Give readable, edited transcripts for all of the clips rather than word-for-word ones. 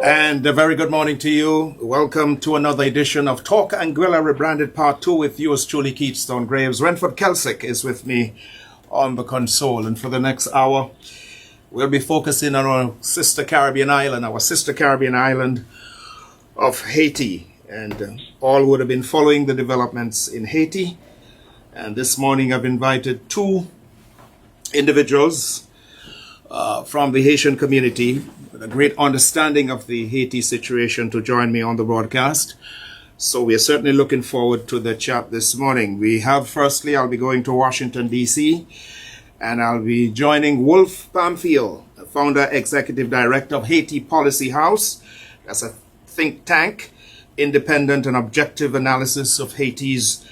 And a very good morning to you. Welcome to another edition of Talk Anguilla, rebranded part 2 with yours truly, Keith Grieves. Renford Kelsick is with me on the console. And for the next hour, we'll be focusing on our sister Caribbean island of Haiti. And all would have been following the developments in Haiti. And this morning I've invited two individuals from the Haitian community with a great understanding of the Haiti situation to join me on the broadcast. So we are certainly looking forward to the chat this morning. Firstly, I'll be going to Washington, D.C., and I'll be joining Wolf Pamphile, founder, executive director of Haiti Policy House. That's a think tank, independent and objective analysis of Haiti's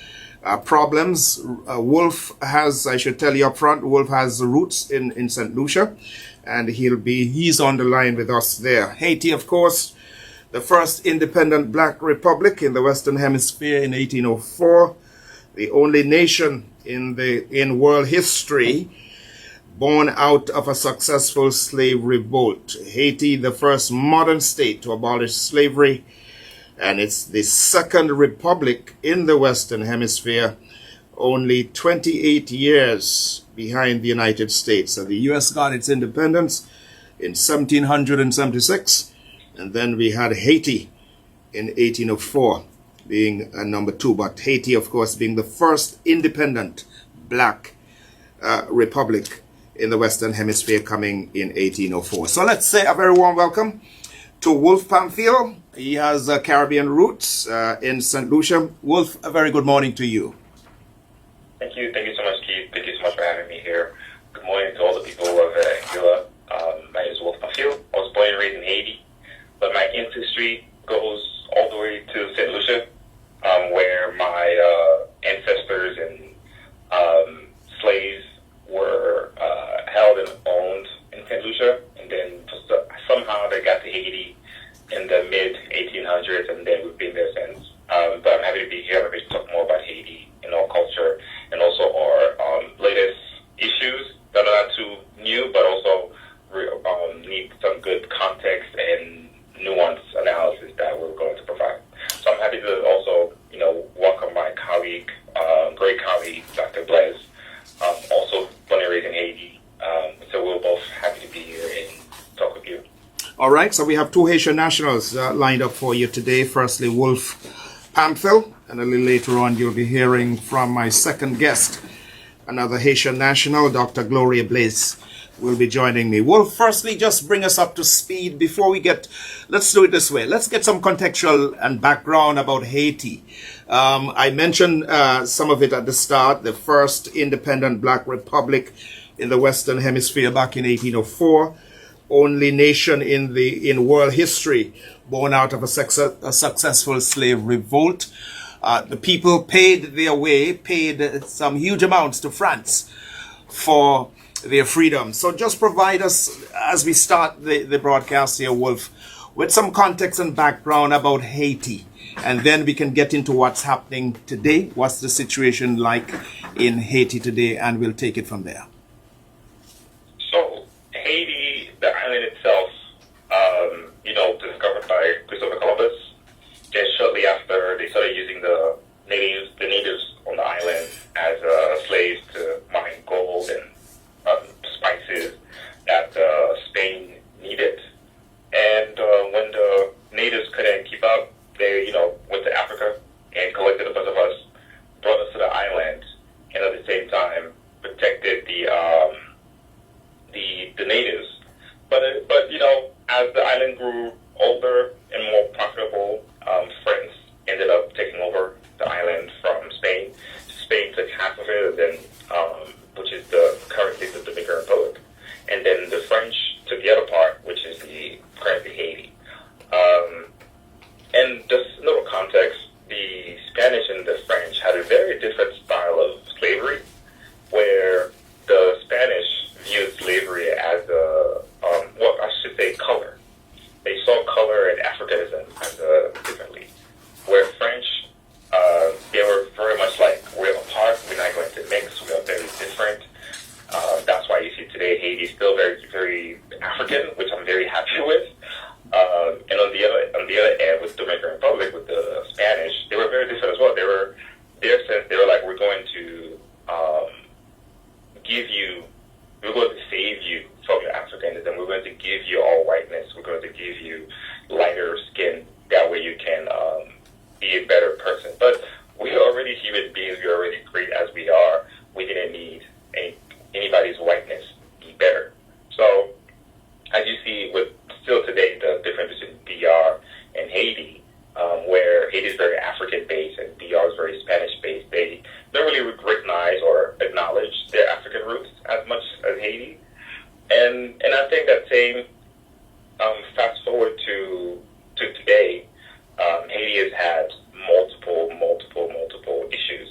problems. Wolf has, I should tell you up front, Wolf has roots in St. Lucia, and he's on the line with us there. Haiti, of course, the first independent black republic in the Western Hemisphere in 1804, the only nation in world history born out of a successful slave revolt. Haiti, the first modern state to abolish slavery, and it's the second republic in the Western Hemisphere, only 28 years behind the United States. So the U.S. got its independence in 1776, and then we had Haiti in 1804 being number 2. But Haiti, of course, being the first independent black republic in the Western Hemisphere, coming in 1804. So let's say a very warm welcome to Wolf Pamphile. He has Caribbean roots in St. Lucia. Wolf, a very good morning to you. Thank you. Thank you so much, Keith. Thank you so much for having me here. Good morning to all the people of Anguilla. My name is Wolf Pamphile. I was born and raised in Haiti, but my ancestry goes all the way to St. Lucia, where my ancestors and slaves were held and owned in St. Lucia, and then somehow they got to Haiti in the mid-1800s, and then we've been there since. But I'm happy to be here. I'm happy to talk more about Haiti and our culture, and also our latest issues that are not too new, but also need some good context and nuanced analysis that we're going to provide. So I'm happy to also, welcome my colleague, great colleague, Dr. Blaise, also born and raised in Haiti. So we're both happy to be here and talk with you. All right, so we have two Haitian nationals lined up for you today. Firstly, Wolf Pamphile, and a little later on you'll be hearing from my second guest, another Haitian national, Dr. Gloria Blaise, will be joining me. Wolf, firstly, just bring us up to speed before let's do it this way. Let's get some contextual and background about Haiti. I mentioned some of it at the start, the first independent black republic in the Western Hemisphere back in 1804. Only nation in world history born out of a successful slave revolt. The people paid some huge amounts to France for their freedom. So just provide us, as we start the broadcast here, Wolf, with some context and background about Haiti. And then we can get into what's happening today. What's the situation like in Haiti today? And we'll take it from there. So Haiti, the island itself, discovered by Christopher Columbus. And shortly after, they started using the natives on the island as slaves to mine gold and spices that Spain needed. And when the natives couldn't keep up, they, went to Africa and collected a bunch of us, brought us to the island, and at the same time protected the natives. But as the island grew older and more profitable, France ended up taking over the island from Spain. Spain took half of it, and then which is currently the Dominican Republic, and then the French took the other part, which is currently Haiti. And just a little context: the Spanish and the French had a very different style of slavery, where the Spanish viewed slavery as color. They saw color and Africanism as differently. Where French, they were very much like, we're apart, we're not going to mix, we are very different. That's why you see today Haiti is still very, very African, which I'm very happy with. And on going to give you all whiteness. We're going to give you lighter skin. That way you can be a better person. But we're already human beings. We're already great as we are. We didn't need anybody's whiteness to be better. So as you see with still today, the difference between DR and Haiti, where Haiti is very African-based and DR is very Spanish-based, they don't really recognize or acknowledge their African roots as much as Haiti. And I think that same fast forward to today, Haiti has had multiple issues,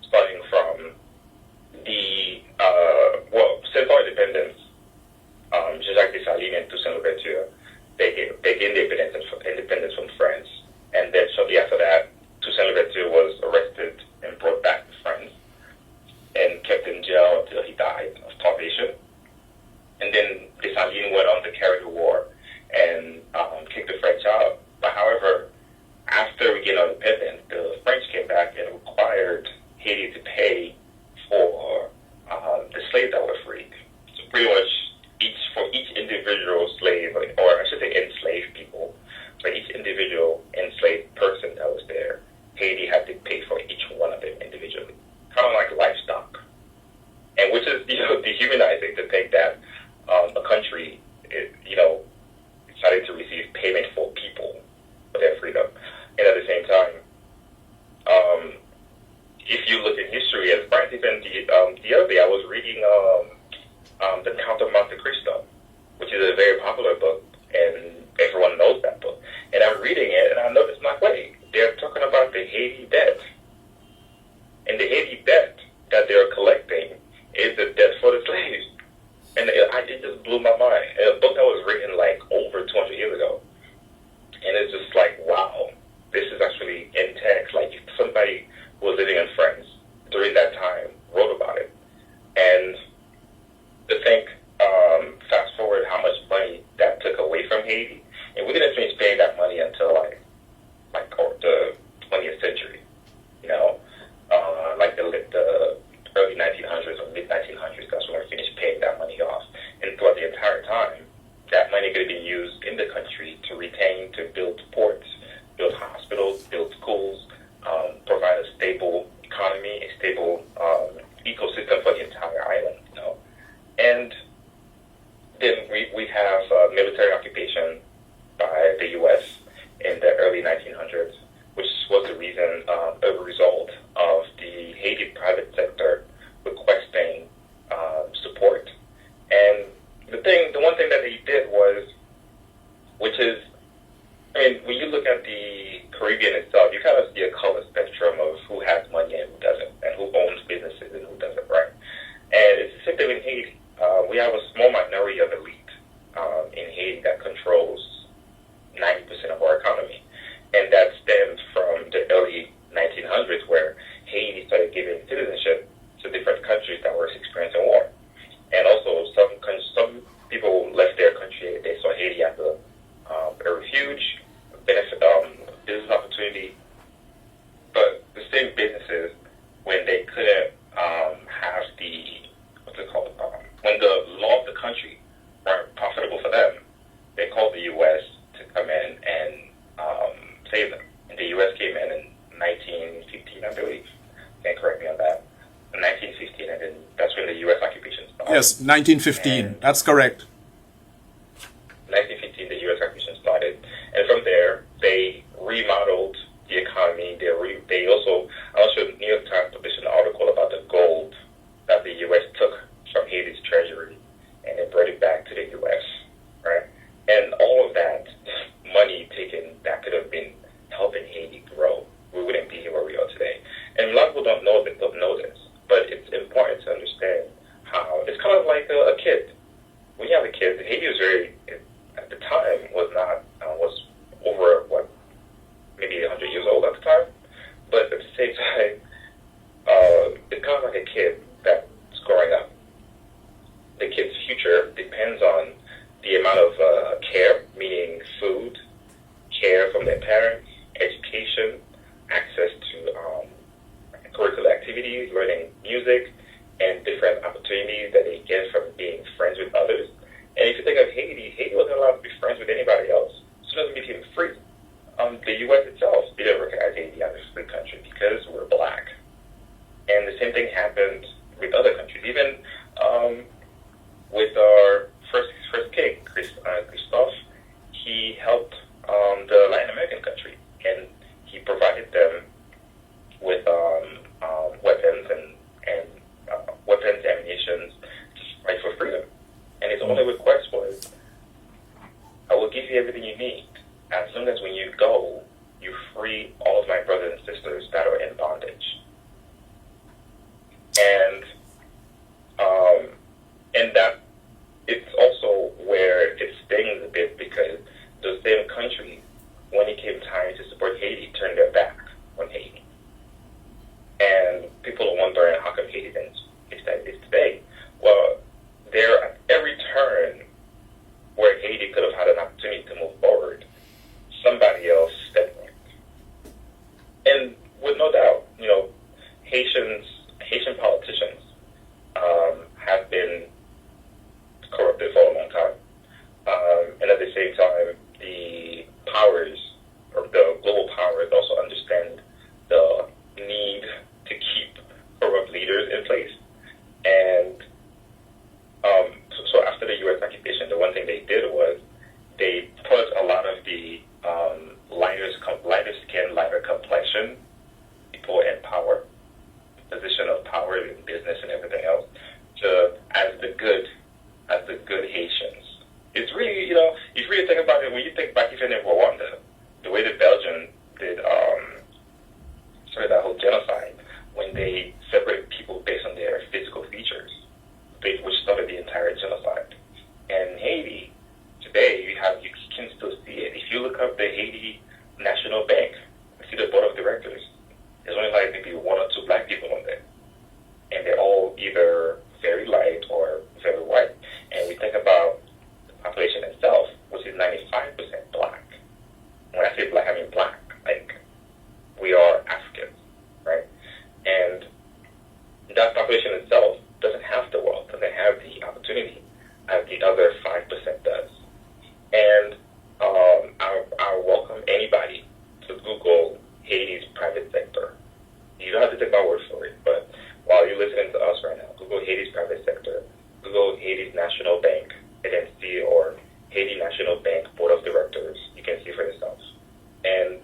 starting from the since our independence, Jacques Dessalines and Toussaint Louverture, they gained independence from France, and then shortly after that, Toussaint Louverture was arrested and brought back to France and kept in jail until he died of starvation. And then Dessalines went on to carry the war and kicked the French out. But however, after we gained our independence, the French came back and required Haiti to pay for the slaves that were freed. So pretty much for each individual slave, or I should say enslaved people, for each individual enslaved person that was there, Haiti had to pay for each one of them individually, kind of like livestock. And which is, dehumanizing to think that a country, decided to receive payment for people for their freedom. And at the same time, if you look at history, as France, even the other day, I was reading The Count of Monte Cristo, which is a very popular book, and everyone knows that book. And I'm reading it, and I noticed, like, wait, they're talking about the Haiti debt. And the Haiti debt that they're collecting is the debt for the slaves. And it just blew my mind. And a book that was written, like, over 200 years ago. And it's just like, wow, this is actually in text. Like, if somebody who was living in France during that time wrote about it. And to think, fast forward how much money that took away from Haiti, and we didn't finish paying that money until like the 20th century, like the early 1900s or mid 1900s. That's when we finished paying that money off. And throughout the entire time, that money could have been used in the country to build ports, build hospitals, build schools, provide a stable economy, a stable ecosystem for the entire island. And then we have military occupation by the U.S. in the early 1900s, which was the reason, a result of the Haiti private sector requesting support. And the one thing that they did was, when you look at the Caribbean itself, you kind of see a color spectrum of who has money and who doesn't, and who owns businesses and who doesn't, right? And it's the same thing in Haiti. We have a small minority of elite in Haiti that controls 90% of our economy. And that stems from the early 1900s, where Haiti started giving citizenship to different countries that were experiencing war. And also, some people left their country. They saw Haiti as a refuge, business opportunity. But the same businesses, when they couldn't have when the law of the country weren't profitable for them, they called the U.S. to come in and save them. And the U.S. came in 1915, I believe. You can correct me on that. In 1915, and then that's when the U.S. occupation started. Yes, 1915. And that's correct. 1915, the U.S. occupation started. And from there, they remodeled the economy. They also, I was sure New York Times published an article about the gold that the U.S. took from Haiti's treasury and then brought it back to the U.S., right? And all of that money taken that could have been helping Haiti grow, we wouldn't be here where we are today. And a lot of people don't know this, but it's important to understand how it's kind of like a kid. When you have a kid, Haiti was at the time, was over, maybe 100 years old at the time. But at the same time, it's kind of like a kid that's growing up. The kid's future depends on the amount of care, meaning food, care from their parents, education, access to curricular activities, learning music, and different opportunities that they get from being friends with others. And if you think of Haiti, same thing happened with other countries. Even with our first king, Christophe, he helped the Latin American country, and he provided them with weapons and weapons, ammunition, to fight for freedom. And his only request was, I will give you everything you need, as long as when you go, you free all of my brothers and sisters that are in bondage. And that it's also where it stings a bit, because those same countries, when it came time to support Haiti, turned their back on Haiti. And people are wondering how come Haiti is today. Well, there at every turn where Haiti could have had an opportunity to move forward, somebody else stepped in. And with no doubt, Haitian politicians have been corrupted for a long time. And at the same time, the powers, or the global powers, also understand the need to keep corrupt leaders in place. And so after the U.S. occupation, the one thing they did was they put a lot of the lighter skin, lighter complexion people in power, position of power in business and everything else, as the good Haitians. It's really, if you really think about it, when you think back even in Rwanda, the way the Belgians did that whole genocide, when they separated people based on their physical features, which started the entire genocide. And Haiti, today, you can still see it. If you look up the Haiti National Bank, see the board of directors, there's only like maybe one or two black people on there. And they're all either very light or very white. And we think about the population itself, which is 95% black. When I say black, I mean black. Like, we are Africans, right? And that population itself doesn't have the wealth, doesn't have the opportunity as the other 5% does. And I'll welcome anybody to Google Haiti's private sector. You don't have to take my word for it, but while you're listening to us right now, Google Haiti's private sector, Google Haiti's National Bank, NNC, or Haiti National Bank Board of Directors. You can see for yourselves. And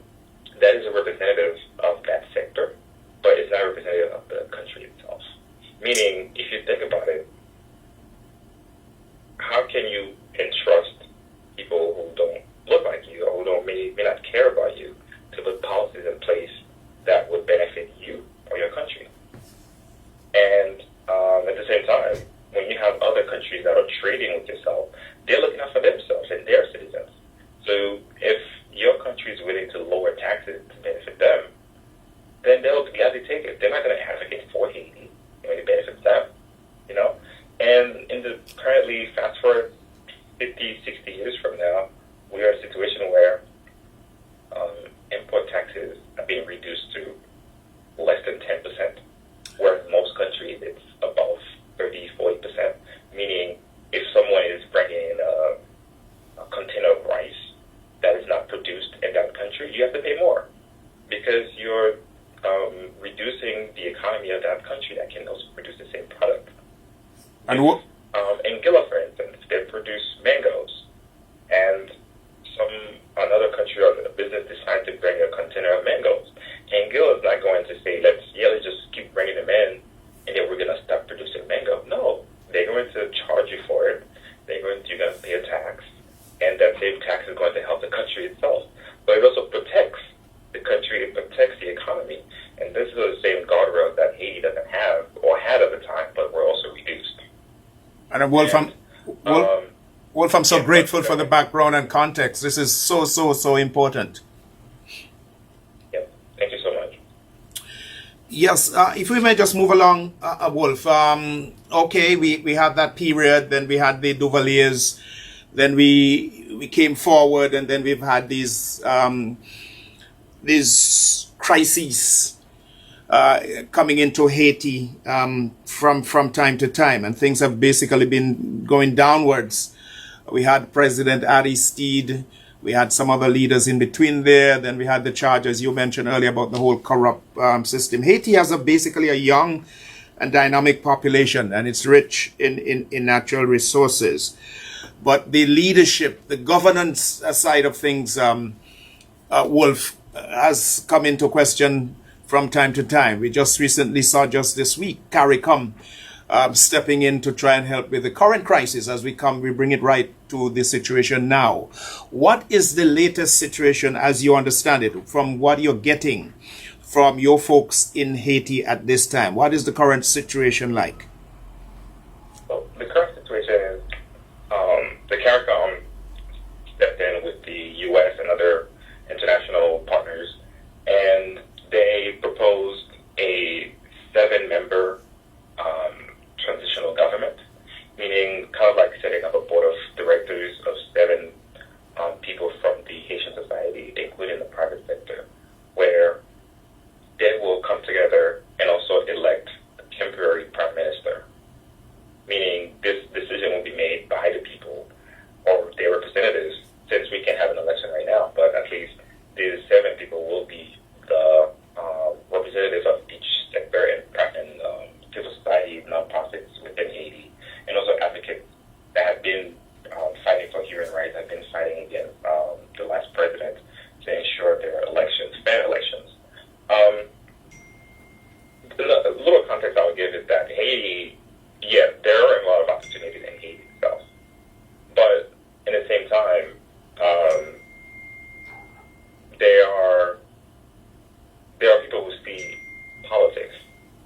that is a representative of that sector, but it's not representative of the country itself. Meaning, if you think about it, how can you entrust people who don't look like you, or who may not care about you, to put policies in place that would benefit you or your country? And at the same time, when you have other countries that are trading with yourself, they're looking out for themselves and their citizens. So if your country is willing to lower taxes to benefit them, then they'll gladly take it. They're not going to advocate for Haiti when it benefits them, And currently, fast forward 50, 60 years from now, we are in a situation where import taxes are being reduced to less than 10%, where in most countries it's above 30, 40%, meaning if someone is bringing in a container of rice that is not produced in that country, you have to pay more, because you're reducing the economy of that country that can also produce the same product. And what? Anguilla, for instance, they produce mangoes, and another country or a business decides to bring a container of mangoes. Anguilla is not going to say, let's just keep bringing them in, and then we're going to stop producing mango. No, they're going to charge you for it. You're going to pay a tax, and that same tax is going to help the country itself. But it also protects the country, it protects the economy. And this is the same guardrails that Haiti doesn't have, or had at the time, but were also reduced. And Wolf, I'm so grateful for the background and context. This is so important. Yep. Thank you so much. Yes, if we may just move along, Wolf. Okay, we had that period, then we had the Duvaliers, then we came forward, and then we've had these crises coming into Haiti from time to time, and things have basically been going downwards. We had President Aristide, we had some other leaders in between there, then we had the charges you mentioned earlier about the whole corrupt system. Haiti has basically a young and dynamic population, and it's rich in natural resources. But the leadership, the governance side of things, Wolf, has come into question from time to time. We just recently saw, just this week, CARICOM stepping in to try and help with the current crisis as we bring it right to the situation now. What is the latest situation as you understand it, from what you're getting from your folks in Haiti at this time? What is the current situation like? Well, the current situation is the CARICOM stepped in with the U.S. and other international partners, and they proposed a 7-member transitional government, meaning kind of like setting up a board of directors of 7 people from the Haitian society, including the private sector, where they will come together and also elect a temporary prime minister, meaning this decision will be made by the people or their representatives, since we can't have an election right now, but at least these 7 people will be the representatives of each sector and civil society, nonprofits within Haiti, and also advocates that have been fighting for human rights, have been fighting against the last president to ensure their elections, fair elections. The little context I would give is that Haiti, yeah, there are a lot of opportunities in Haiti itself, but in the same time, there are people who see politics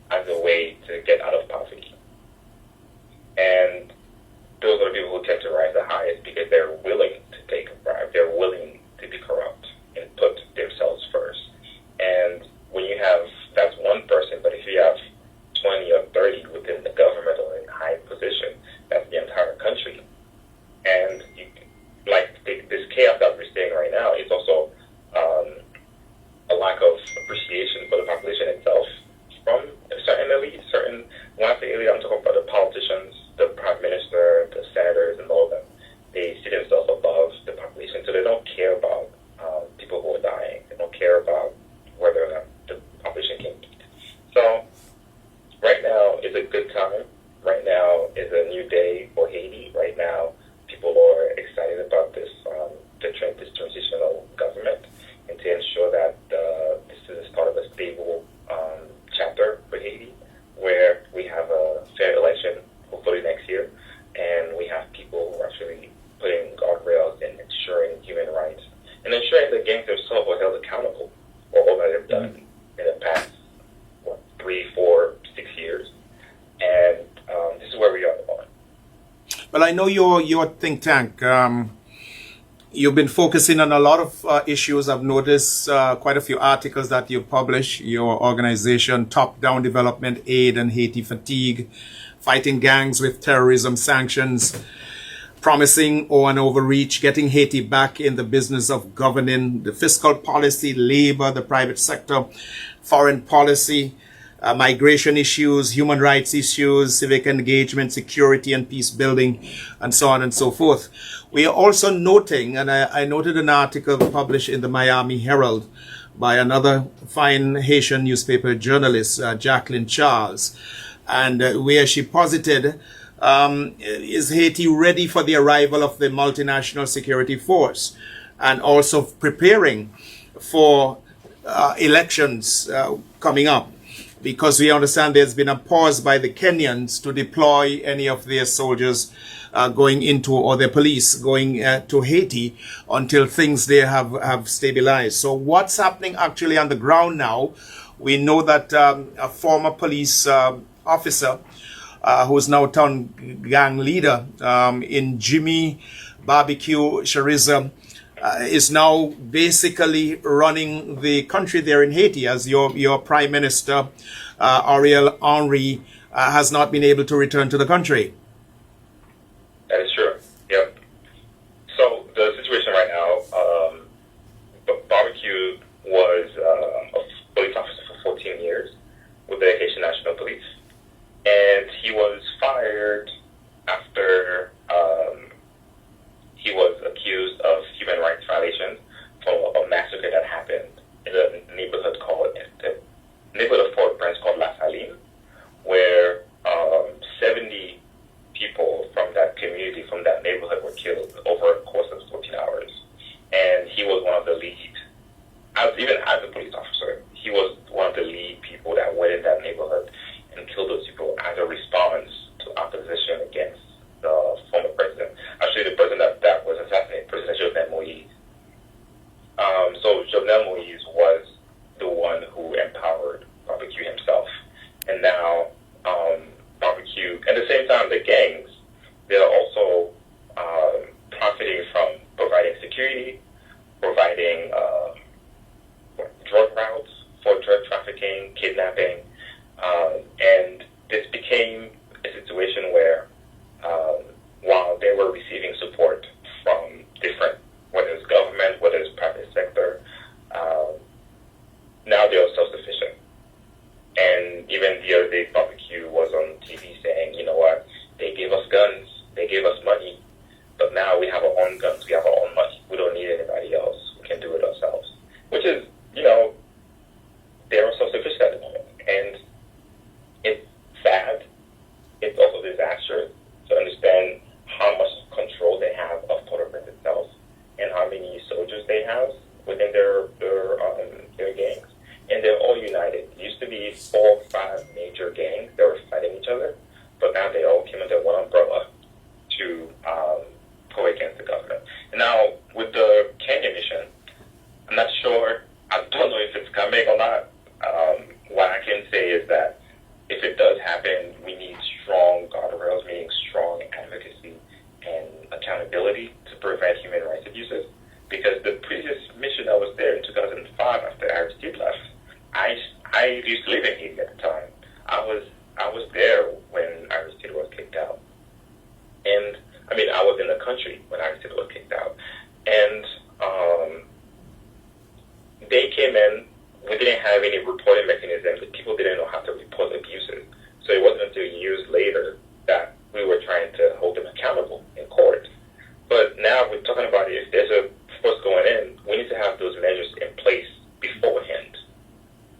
as a way to get out of poverty, and those are the people who tend to rise the highest because they're willing to take a bribe, they're willing to be corrupt and put themselves first. And when you have, that's one person, but if you have 20 or 30 within the government or in high position, that's the entire country. And this chaos that we're seeing right now is also a lack of appreciation for the population itself from certain elites, when I say elite, I'm talking about the politicians, the prime minister, the senators, and all of them. They see themselves above the population, so they don't care about people who are dying. They don't care about whether or not the population can eat. So right now is a good time. Right now is a new day for Haiti. Right now, people are excited about this transitional government, and to ensure that this is the start of a stable chapter for Haiti, where we have a fair election, hopefully next year, and we have people who are actually putting guardrails and ensuring human rights, and ensuring the gangs themselves are held accountable for all that they've done in the past, 3, 4, 6 years. And this is where we are at the moment. Well, I know your think tank. You've been focusing on a lot of issues. I've noticed quite a few articles that you've published. Your organization, Top-Down Development Aid and Haiti Fatigue, fighting gangs with terrorism sanctions, promising an overreach, getting Haiti back in the business of governing, the fiscal policy, labor, the private sector, foreign policy, migration issues, human rights issues, civic engagement, security and peace building, and so on and so forth. We are also noting, and I noted an article published in the Miami Herald by another fine Haitian newspaper journalist, Jacqueline Charles, and where she posited, is Haiti ready for the arrival of the multinational security force, and also preparing for elections coming up? Because we understand there's been a pause by the Kenyans to deploy any of their soldiers going into, or their police going to Haiti until things there have stabilized. So what's happening actually on the ground now? We know that a former police officer who is now town gang leader in Jimmy Barbecue Chariza is now basically running the country there in Haiti, as your prime minister, Ariel Henry, has not been able to return to the country. That is true. Yep. So the situation right now, Barbecue was a police officer for 14 years with the Haitian National Police, and he was fired after he was accused of human rights violations for a massacre that happened in a neighborhood of Port-au-Prince called La Saline, where security, providing drug routes for drug trafficking, kidnapping, and this became a situation where while they were receiving support from different, whether it's government, whether it's private sector, now they are self-sufficient. And even the other day, Barbecue was on TV saying, you know what, they gave us guns, they gave us money, but now we have our own guns, we have our own money. We don't need anybody else. We can do it ourselves. Which is, they are self-sufficient at the moment. And it's sad. It's also disastrous to understand how much control they have of Port-au-Prince itself and how many soldiers they have within their gangs. And they're all united. It used to be 4 or 5 major gangs that were fighting each other, but now they all came under one umbrella to go against the government. And now, with the Kenya mission, I'm not sure, I don't know if it's coming or not. What I can say is that if it does happen, we need strong guardrails, meaning strong advocacy and accountability to prevent human rights abuses. Because the previous mission that was there in 2005 after Aristide left, I used to live in Haiti at the time. I was there when Aristide was kicked out. And, I was in the country when Aristide was kicked out. And they came in, we didn't have any reporting mechanism. The people didn't know how to report abuses. So it wasn't until years later that we were trying to hold them accountable in court. But now we're talking about if there's a force going in, we need to have those measures in place beforehand.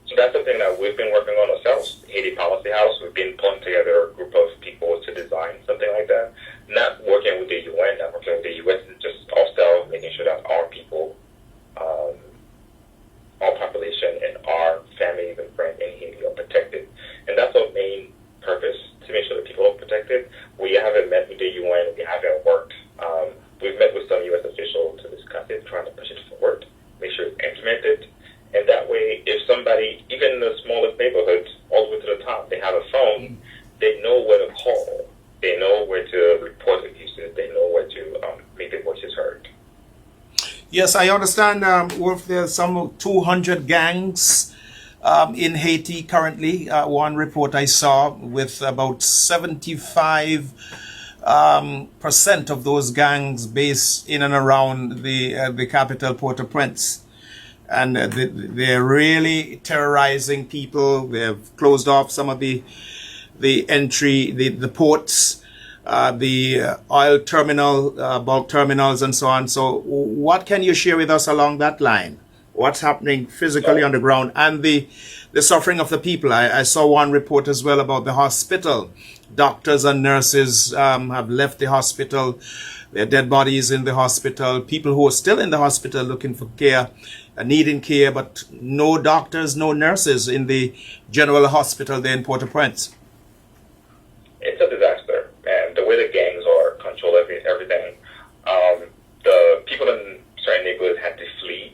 So that's something that we've been working on ourselves. Haiti Policy House, we've been pulling together a group of people to design something like that. Not working with the UN, not working with the US, just ourselves, making sure that our people, our population, and our families and friends in Haiti are protected. And that's our main purpose, to make sure that people are protected. We haven't met with the UN, we haven't worked. We've met with some US officials to discuss it, trying to push it forward, make sure it's implemented. And that way, if somebody, even in the smallest neighborhoods, all the way to the top, they have a phone, they know where to call. They know where to report abuses. They know where to make their voices heard. Yes, I understand, Wolf, there's some 200 gangs in Haiti currently. One report I saw with about 75% of those gangs based in and around the capital, Port-au-Prince. And they're really terrorizing people. They've closed off some of the entry, the ports, the oil terminal, bulk terminals, and so on. So what can you share with us along that line? What's happening physically on the ground and the suffering of the people? I saw one report as well about the hospital. Doctors and nurses have left the hospital. There are dead bodies in the hospital. People who are still in the hospital looking for care, needing care, but no doctors, no nurses in the general hospital there in Port-au-Prince. It's a disaster, and the way the gangs are control everything. The people in certain neighborhoods had to flee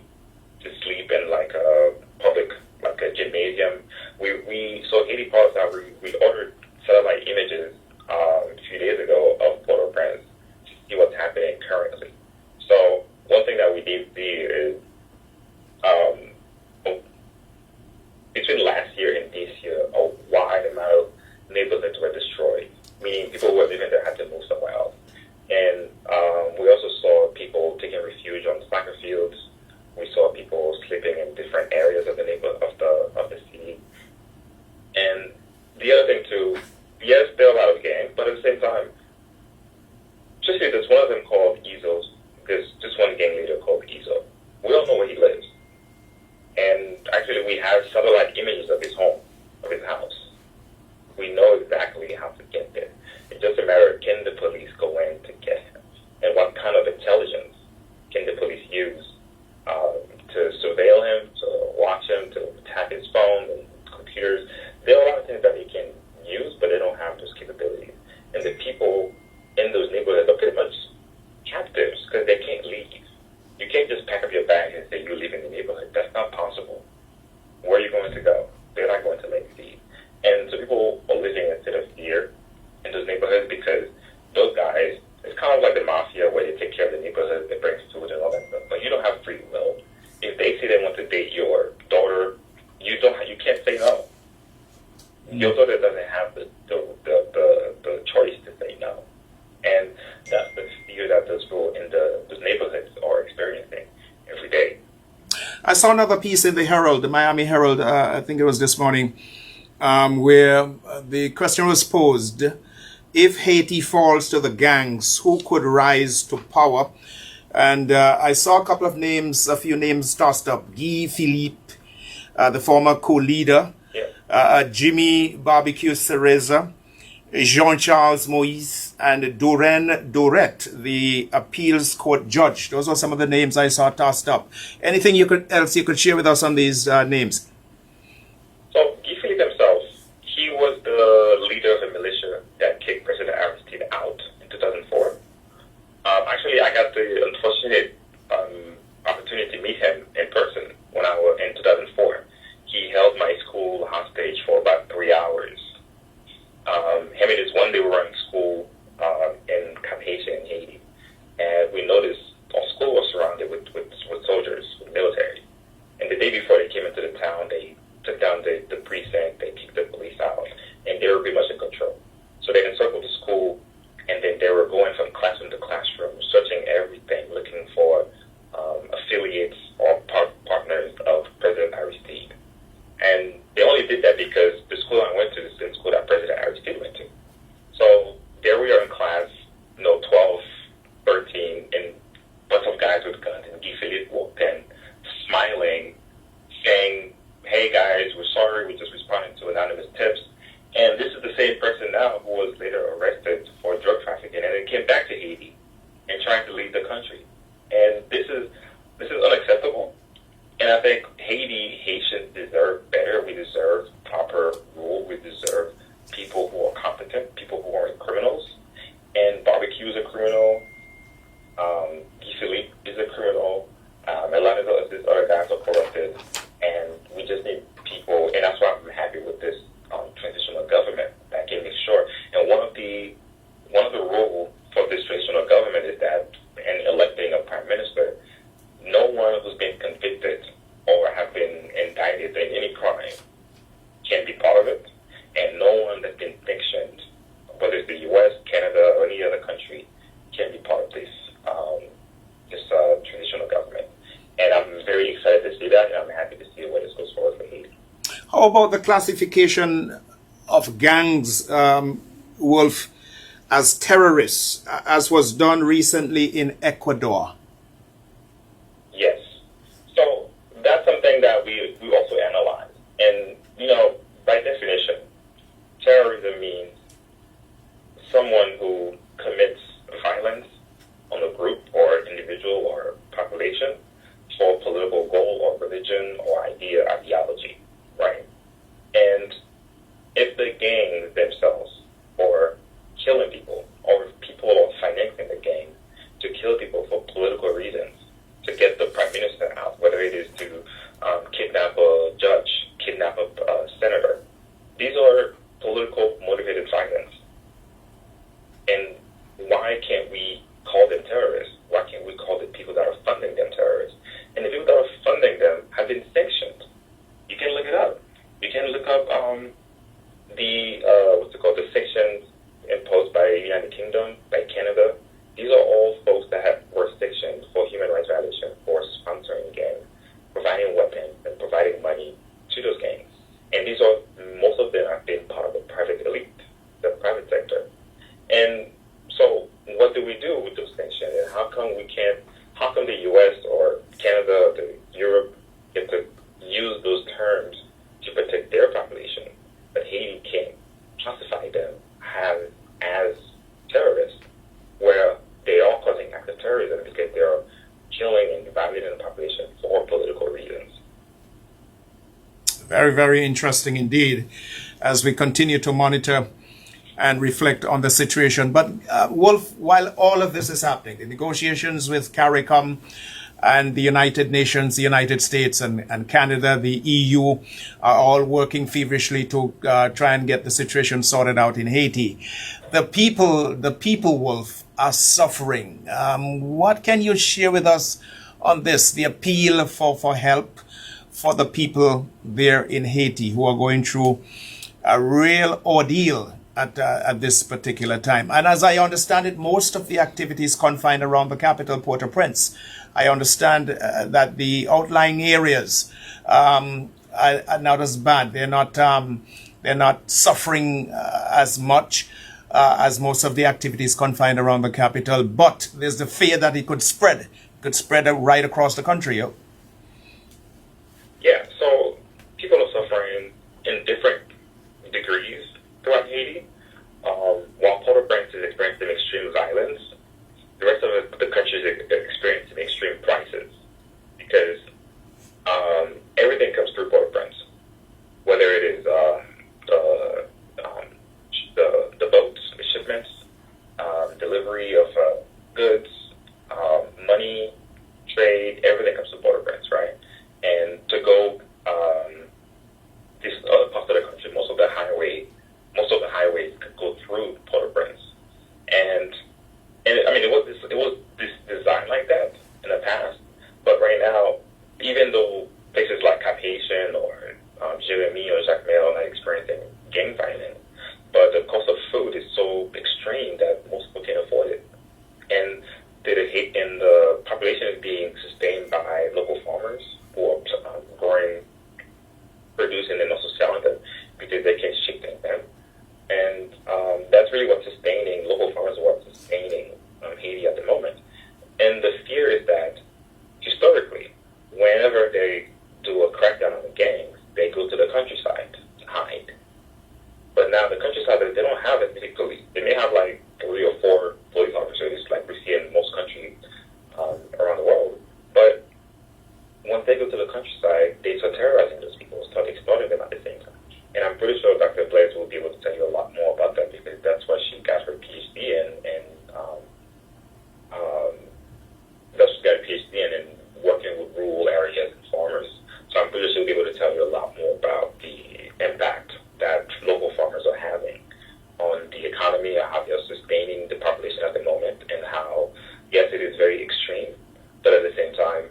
to sleep in like a public, like a gymnasium. We so Haiti Policy House, we ordered satellite images a few days ago of Port-au-Prince to see what's happening currently. So one thing that we did see is between last year and this year, a wide amount of neighborhoods were destroyed, meaning people who were living there had to move somewhere else. And we also saw people taking refuge on soccer fields. We saw people sleeping in different areas of the neighborhood of the city. And the other thing too, yes, there are a lot of gangs, but at the same time, just there's one of them called Ezo. There's just one gang leader called Ezo. We don't know where he lives. And actually, we have satellite images of his home, of his house. We know exactly how to get there. It's just a matter of, can the police go in to get him? And what kind of intelligence can the police use to surveil him, to watch him, to tap his phone and computers? There are a lot of things that they can use, but they don't have those capabilities. And the people in those neighborhoods are pretty much captives because they can't leave. You can't just pack up your bag and say you live in the neighborhood. That's not possible. Where are you going to go? They're not going to let you leave. And so people are living in a state of fear in those neighborhoods because those guys, it's kind of like the mafia where they take care of the neighborhood, they bring food and all that stuff. I saw another piece in the Herald, the Miami Herald, I think it was this morning, where the question was posed, if Haiti falls to the gangs, who could rise to power? And I saw a few names tossed up. Guy Philippe, the former co-leader, Jimmy Barbecue Cereza, Jean-Charles Moïse, and Doreen Dorette, the appeals court judge. Those are some of the names I saw tossed up. Anything else you could share with us on these names? So Guy Philippe himself, he was the leader of the militia that kicked President Aristide out in 2004. Actually, I got the unfortunate opportunity to meet him in person when I was in 2004. He held my school hostage for about 3 hours. Him and his one, they were in school in Haiti in Haiti, and we noticed our school was surrounded with soldiers, with military. And the day before they came into the town, they took down the precinct, they kicked the police out, and they were pretty much in control. So they encircled the school, and then they were going from classroom to classroom, searching everything, looking for affiliates or partners of President Aristide. And they only did that because the school I went to is the school that President Aristide went to. So there we are in class, 12, 13, and a bunch of guys with guns, and Guy Philippe walked in, smiling, saying, hey guys, we're sorry, we just responded to anonymous tips. And this is the same person now who was later arrested for drug trafficking and then came back to Haiti and trying to leave the country. And this is unacceptable. And I think Haitians deserve better. We deserve proper rule. We deserve people who are competent, people who aren't criminals. And Barbecue is a criminal. Guy Philippe is a criminal. A lot of these other guys are corrupted. And we just need people. And that's why I'm happy with this transitional government that can make sure. And one of the rules for this transitional government is that in electing a prime minister, no one who's been convicted or have been indicted in any crime can be part of it, and no one that's been sanctioned, whether it's the U.S., Canada, or any other country, can be part of this transitional government. And I'm very excited to see that, and I'm happy to see where this goes forward for Haiti. How about the classification of gangs, Wolf, as terrorists, as was done recently in Ecuador? Yes. So that's something that we also analyze. And, by definition, terrorism means someone who commits violence on a group or individual or population for a political goal or religion or ideology, right? And if the gangs themselves are killing people, or if people are financing the gang to kill people for political reasons, to get the prime minister out, whether it is to kidnap a judge, kidnap a senator, these are political motivated violence. And why can't we call them terrorists? Why can't we call the people that are funding them terrorists? And the people that are funding them have been sanctioned. You can look it up. You can look up the sanctions imposed by the United Kingdom, by Canada. These are all folks that were sanctioned for human rights violations, for sponsoring gangs, providing weapons, and providing money to those gangs. And most of them have been part of the private elite, the private sector. And so what do we do with those sanctions? And how come the U.S. or Canada, Europe get to use those terms to protect their population, but Haiti can't classify them as terrorists, where they are causing acts of terrorism because they are killing and violating the population for political reasons. Very, very interesting indeed, as we continue to monitor and reflect on the situation. But Wolf, while all of this is happening, the negotiations with CARICOM and the United Nations, the United States and Canada, the EU are all working feverishly to try and get the situation sorted out in Haiti. The people, Wolf, are suffering. What can you share with us on this, the appeal for help for the people there in Haiti who are going through a real ordeal at this particular time. And as I understand it, most of the activities confined around the capital, Port-au-Prince. I understand that the outlying areas are not as bad. They're not suffering as much as most of the activities confined around the capital. But there's the fear that it could spread. Right across the country. Yo. Yeah, so people are suffering in different degrees throughout Haiti. While Port-au-Prince is experiencing extreme violence, the rest of the country is experiencing extreme prices because everything comes through Port-au-Prince, whether it is the boats, the shipments, delivery of goods, money, trade, everything comes to Port-au-Prince, right? And to go these other parts of the country, most of the highways could go through Port-au-Prince, and I mean it was this designed like that in the past, but right now, even though places like Cap Haitian or Jeremy or Jacmel are not experiencing gang violence, but the cost of food is so extreme that most people can't afford it, and the population is being sustained by local farmers who are growing, producing, and also selling them because they can't ship them. And that's really what's sustaining local farmers, what's sustaining Haiti at the moment. And the fear is that historically, whenever they do a crackdown on the gangs, they go to the countryside to hide. But now the countryside, they don't have as many police. They may have like 3 or 4 police officers, like we see in most countries around the world. But once they go to the countryside, they start terrorizing those people, start exploiting them at the same time. And I'm pretty sure Dr. Blaise will be able to tell you a lot more about that because that's what she got her PhD in, and that's what she got a PhD in working with rural areas and farmers. So I'm pretty sure she'll be able to tell you a lot more about the impact that local farmers are having on the economy, how they're sustaining the population at the moment, and how, yes, it is very extreme, but at the same time,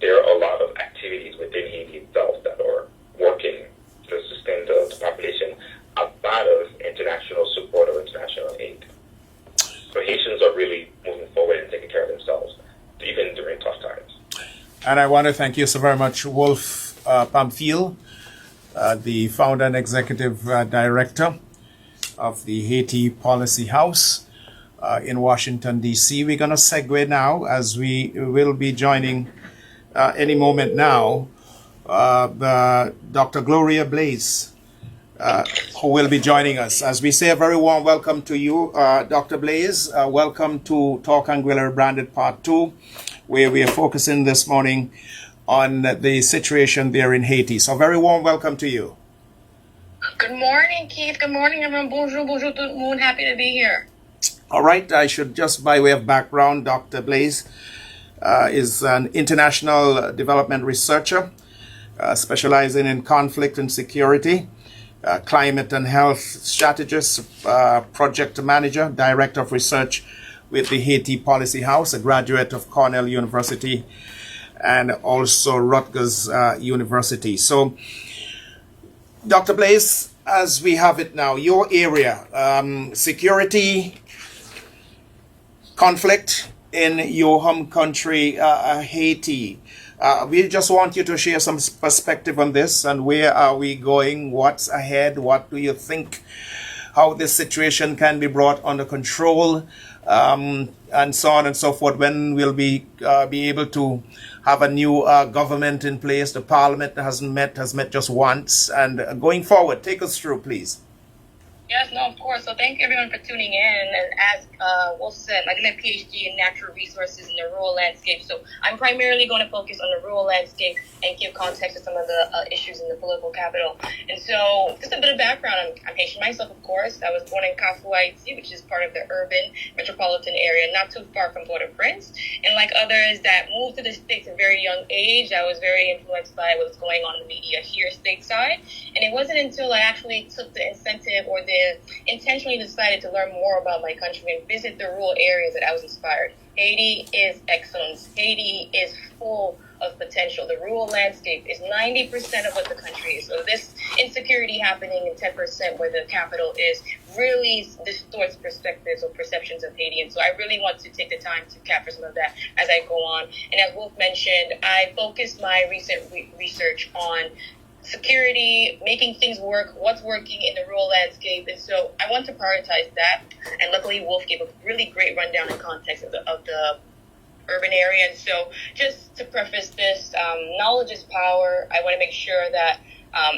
there are a lot of activities within Haiti itself that are working to sustain the population outside of international support or international aid. So Haitians are really moving forward and taking care of themselves, even during tough times. And I want to thank you so very much, Wolf Pamphile, the founder and executive director of the Haiti Policy House in Washington, D.C. We're going to segue now, as we will be joining any moment now Dr. Gloria Blaise, who will be joining us. As we say, a very warm welcome to you, Dr. Blaise. Welcome to Talk Anguilla Branded Part 2, where we are focusing this morning on the situation there in Haiti. So very warm welcome to you. Good morning, Keith. Good morning, everyone. Bonjour, bonjour, tout le monde. Happy to be here. All right. I should just, by way of background, Dr. Blaise is an international development researcher, specializing in conflict and security, climate and health strategist, project manager, director of research with the Haiti Policy House, a graduate of Cornell University and also Rutgers University. So, Dr. Blaise, as we have it now, your area, security, conflict in your home country, Haiti. We just want you to share some perspective on this, and where are we going? What's ahead? What do you think? How this situation can be brought under control, and so on and so forth. When we'll be able to have a new government in place? The parliament has met just once, and going forward, take us through, please. Yes, no, of course. So thank everyone for tuning in. And as Wolf said, I did a PhD in natural resources in the rural landscape. So I'm primarily going to focus on the rural landscape and give context to some of the issues in the political capital. And so just a bit of background. I'm Haitian myself, of course. I was born in Kafou, Haiti, which is part of the urban metropolitan area, not too far from Port-au-Prince. And like others that moved to the States at a very young age, I was very influenced by what's going on in the media here stateside. And it wasn't until I actually took the incentive or intentionally decided to learn more about my country and visit the rural areas that I was inspired. Haiti is excellence. Haiti is full of potential. The rural landscape is 90% of what the country is. So this insecurity happening in 10% where the capital is really distorts perspectives or perceptions of Haiti. And so I really want to take the time to capture some of that as I go on. And as Wolf mentioned, I focused my recent research on security, making things work, what's working in the rural landscape. And so I want to prioritize that. And luckily, Wolf gave a really great rundown and context of the urban area. And so just to preface this, knowledge is power. I want to make sure that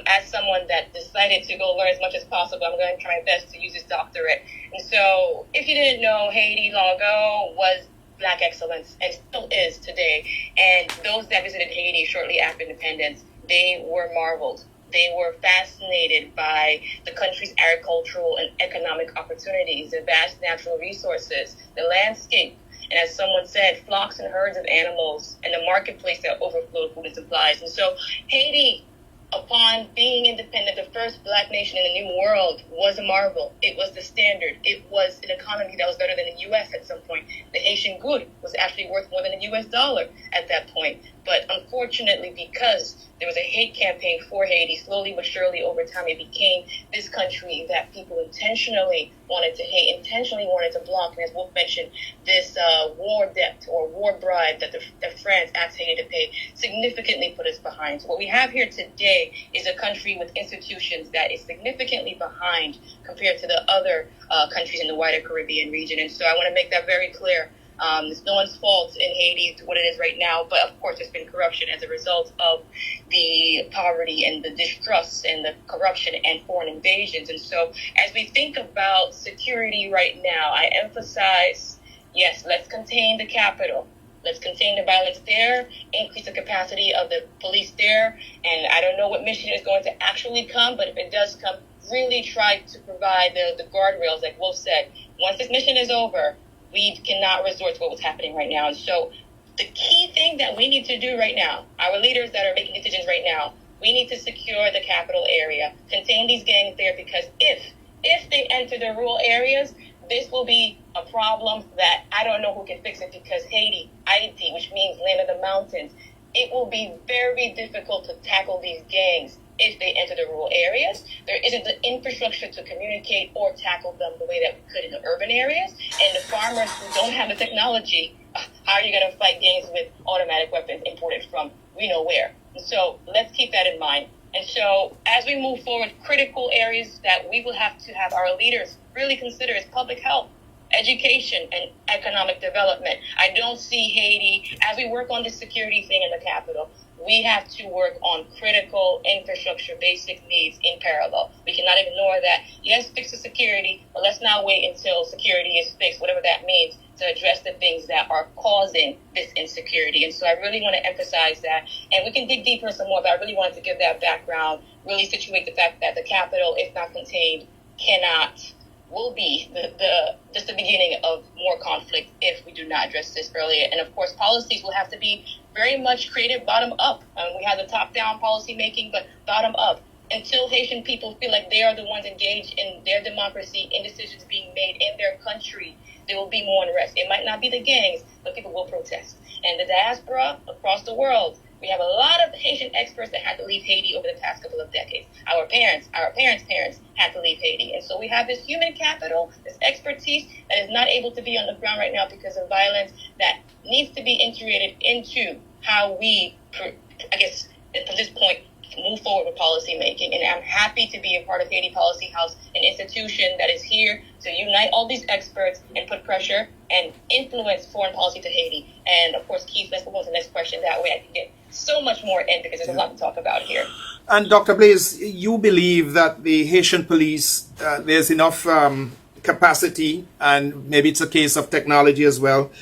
as someone that decided to go learn as much as possible, I'm going to try my best to use this doctorate. And so if you didn't know, Haiti long ago was Black excellence and still is today. And those that visited Haiti shortly after independence, they were marveled. They were fascinated by the country's agricultural and economic opportunities, the vast natural resources, the landscape, and as someone said, flocks and herds of animals, and the marketplace that overflowed food and supplies. And so Haiti, upon being independent, the first Black nation in the New World, was a marvel. It was the standard. It was an economy that was better than the U.S. at some point. The Haitian good was actually worth more than the U.S. dollar at that point. But unfortunately, because there was a hate campaign for Haiti, slowly but surely over time, it became this country that people intentionally wanted to hate, intentionally wanted to block. And as Wolf mentioned, this war debt or war bribe that France asked Haiti to pay significantly put us behind. So what we have here today is a country with institutions that is significantly behind compared to the other countries in the wider Caribbean region. And so I want to make that very clear. It's no one's fault in Haiti what it is right now, but of course there's been corruption as a result of the poverty and the distrust and the corruption and foreign invasions. And so as we think about security right now, I emphasize, yes, let's contain the capital. Let's contain the violence there, increase the capacity of the police there. And I don't know what mission is going to actually come, but if it does come, really try to provide the guardrails, like Wolf said. Once this mission is over, we cannot resort to what was happening right now. And so the key thing that we need to do right now, our leaders that are making decisions right now, we need to secure the capital area, contain these gangs there, because if they enter the rural areas, this will be a problem that I don't know who can fix it, because Haiti, which means land of the mountains, it will be very difficult to tackle these gangs if they enter the rural areas. There isn't the infrastructure to communicate or tackle them the way that we could in the urban areas. And the farmers who don't have the technology, how are you going to fight gangs with automatic weapons imported from we know where? And so let's keep that in mind. And so as we move forward, critical areas that we will have to have our leaders really consider is public health, education, and economic development. I don't see Haiti, as we work on this security thing in the capital, we have to work on critical infrastructure, basic needs in parallel. We cannot ignore that. Yes, fix the security, but let's not wait until security is fixed, whatever that means, to address the things that are causing this insecurity. And so I really want to emphasize that. And we can dig deeper some more, but I really wanted to give that background, really situate the fact that the capital, if not contained, will be just the beginning of more conflict if we do not address this earlier. And of course, policies will have to be very much created bottom up. We have the top down policy making, but bottom up. Until Haitian people feel like they are the ones engaged in their democracy, in decisions being made in their country, there will be more unrest. It might not be the gangs, but people will protest. And the diaspora across the world, we have a lot of Haitian experts that had to leave Haiti over the past couple of decades. Our parents' parents had to leave Haiti. And so we have this human capital, this expertise that is not able to be on the ground right now because of violence, that needs to be integrated into how we, I guess, from this point, move forward with policy making. And I'm happy to be a part of Haiti Policy House, an institution that is here to unite all these experts and put pressure and influence foreign policy to Haiti. And of course, Keith, let's move on to the next question. That way I can get so much more in, because there's a lot to talk about here. And Dr. Blaze, you believe that the Haitian police, there's enough capacity, and maybe it's a case of technology as well,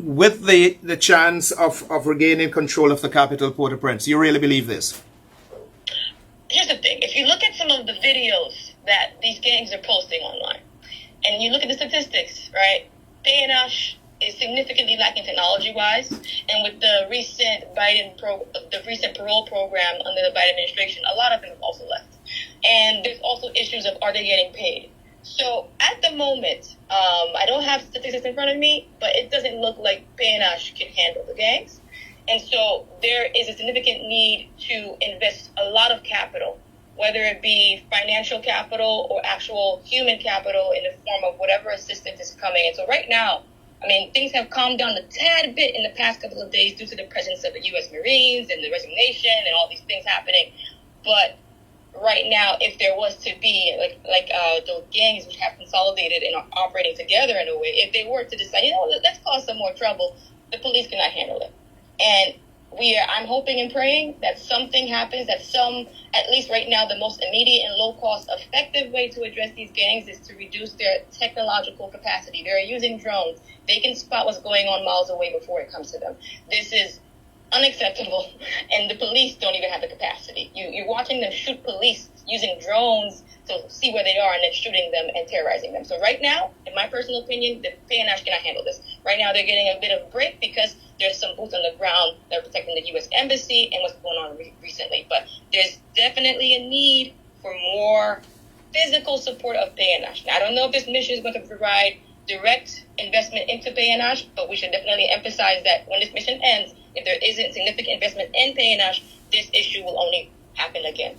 with the chance of regaining control of the capital, Port-au-Prince. You really believe this? Here's the thing. If you look at some of the videos that these gangs are posting online, and you look at the statistics, right, PNH is significantly lacking technology-wise, and with the recent parole program under the Biden administration, a lot of them have also left. And there's also issues of, are they getting paid? So at the moment, I don't have statistics in front of me, but it doesn't look like PNH can handle the gangs. And so there is a significant need to invest a lot of capital, whether it be financial capital or actual human capital in the form of whatever assistance is coming. And so right now, I mean, things have calmed down a tad bit in the past couple of days due to the presence of the U.S. Marines and the resignation and all these things happening. But right now, if there was to be those gangs which have consolidated and are operating together in a way, if they were to decide, let's cause some more trouble, the police cannot handle it. And I'm hoping and praying that something happens, that at least right now, the most immediate and low cost effective way to address these gangs is to reduce their technological capacity. They're using drones. They can spot what's going on miles away before it comes to them. This is unacceptable, and the police don't even have the capacity. You're watching them shoot police using drones to see where they are and then shooting them and terrorizing them. So right now, in my personal opinion, the PNH cannot handle this. Right now, they're getting a bit of a break because there's some boots on the ground that are protecting the U.S. Embassy and what's going on recently. But there's definitely a need for more physical support of PNH. Now, I don't know if this mission is going to provide direct investment into PNH, but we should definitely emphasize that when this mission ends, if there isn't significant investment in PNH, this issue will only happen again.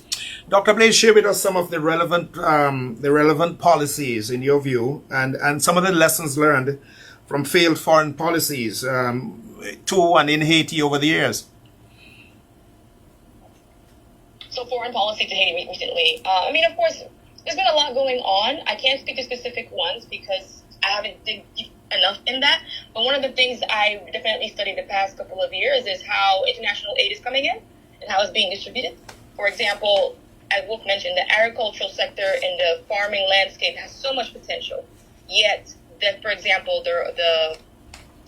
Dr. Blaze, share with us some of the relevant policies in your view, and some of the lessons learned from failed foreign policies to and in Haiti over the years. So foreign policy to Haiti recently. Of course, there's been a lot going on. I can't speak to specific ones because I haven't dig deep enough in that. But one of the things I definitely studied the past couple of years is how international aid is coming in and how it's being distributed. For example, as Wolf mentioned, the agricultural sector and the farming landscape has so much potential. Yet, for example, the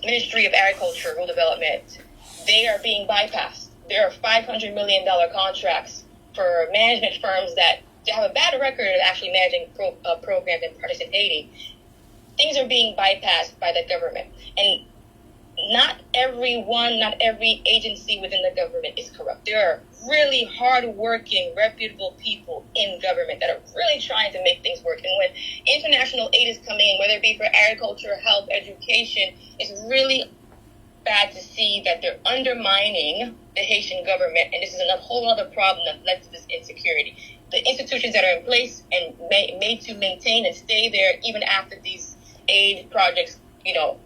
Ministry of Agriculture, Rural Development, they are being bypassed. There are $500 million contracts for management firms that have a bad record of actually managing programs and projects in Haiti. Things are being bypassed by the government. And not every agency within the government is corrupt. There are really hard-working, reputable people in government that are really trying to make things work. And when international aid is coming in, whether it be for agriculture, health, education, it's really bad to see that they're undermining the Haitian government. And this is a whole other problem that led to this insecurity. The institutions that are in place and made to maintain and stay there even after these aid projects,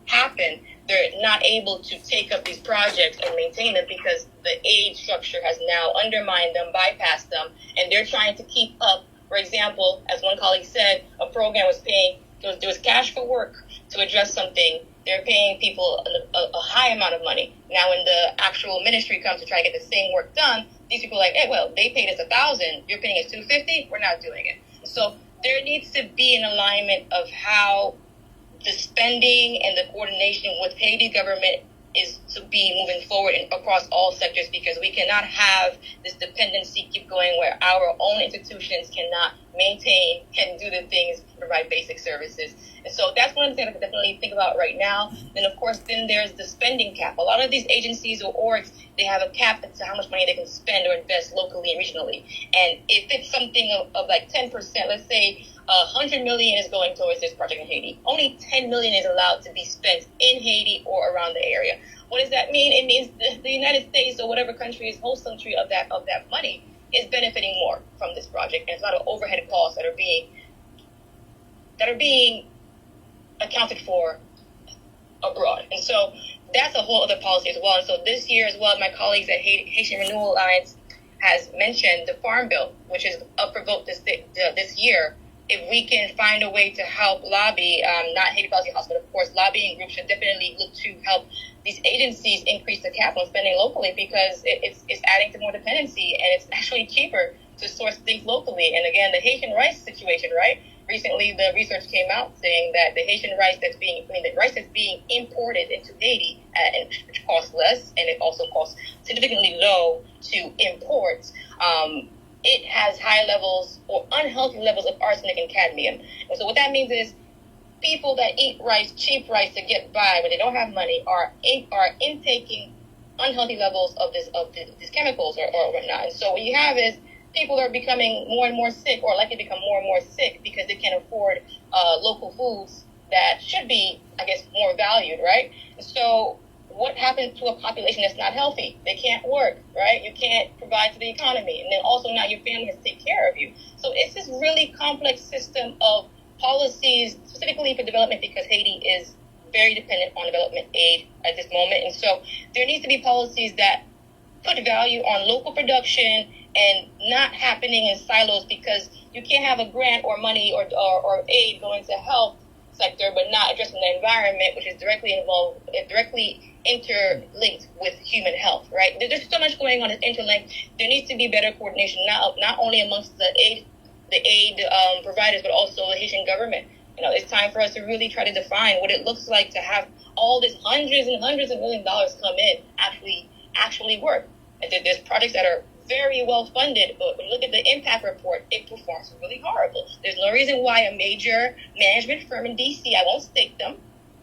happen, they're not able to take up these projects and maintain them because the aid structure has now undermined them, bypassed them, and they're trying to keep up. For example, as one colleague said, a program was paying, there was cash for work to address something. They're paying people a high amount of money. Now, when the actual ministry comes to try to get the same work done, these people are like, hey, well, they paid us $1,000, you're paying us $250, we're not doing it. So there needs to be an alignment of how the spending and the coordination with Haiti government is to be moving forward across all sectors, because we cannot have this dependency keep going where our own institutions cannot maintain and do the things to provide basic services. And so that's one of the things I can definitely think about right now. And of course, then there's the spending cap. A lot of these agencies or orgs, they have a cap as to how much money they can spend or invest locally and regionally. And if it's something of like 10%, let's say 100 million is going towards this project in Haiti. Only 10 million is allowed to be spent in Haiti or around the area. What does that mean? It means the United States or whatever country is host country of that money is benefiting more from this project. And it's a lot of overhead costs that are being accounted for abroad. And so that's a whole other policy as well. And so this year as well, my colleagues at Haitian Renewal Alliance has mentioned the Farm Bill, which is up for vote this year. If we can find a way to help lobby, not Haiti Policy House, but of course lobbying groups should definitely look to help these agencies increase the capital spending locally, because it's adding to more dependency, and it's actually cheaper to source things locally. And again, the Haitian rice situation, right? Recently, the research came out saying that the Haitian rice the rice that's being imported into Haiti, and which costs less, and it also costs significantly low to import. It has high levels or unhealthy levels of arsenic and cadmium. And so what that means is people that eat rice, cheap rice to get by when they don't have money, are intaking unhealthy levels of these chemicals or whatnot. And so what you have is people are becoming more and more sick, or likely to become more and more sick, because they can't afford local foods that should be, I guess, more valued, right? So what happens to a population that's not healthy? They can't work, right? You can't provide to the economy. And then also now your family has to take care of you. So it's this really complex system of policies, specifically for development, because Haiti is very dependent on development aid at this moment. And so there needs to be policies that put value on local production and not happening in silos, because you can't have a grant or money or aid going to health sector but not addressing the environment, which is directly interlinked with human health, right? There's so much going on that's interlinked. There needs to be better coordination, not only amongst the aid providers, but also the Haitian government. It's time for us to really try to define what it looks like to have all this hundreds and hundreds of millions of dollars come in actually work. And there's projects that are very well funded, but when you look at the impact report, it performs really horrible. There's no reason why a major management firm in DC, I won't state them,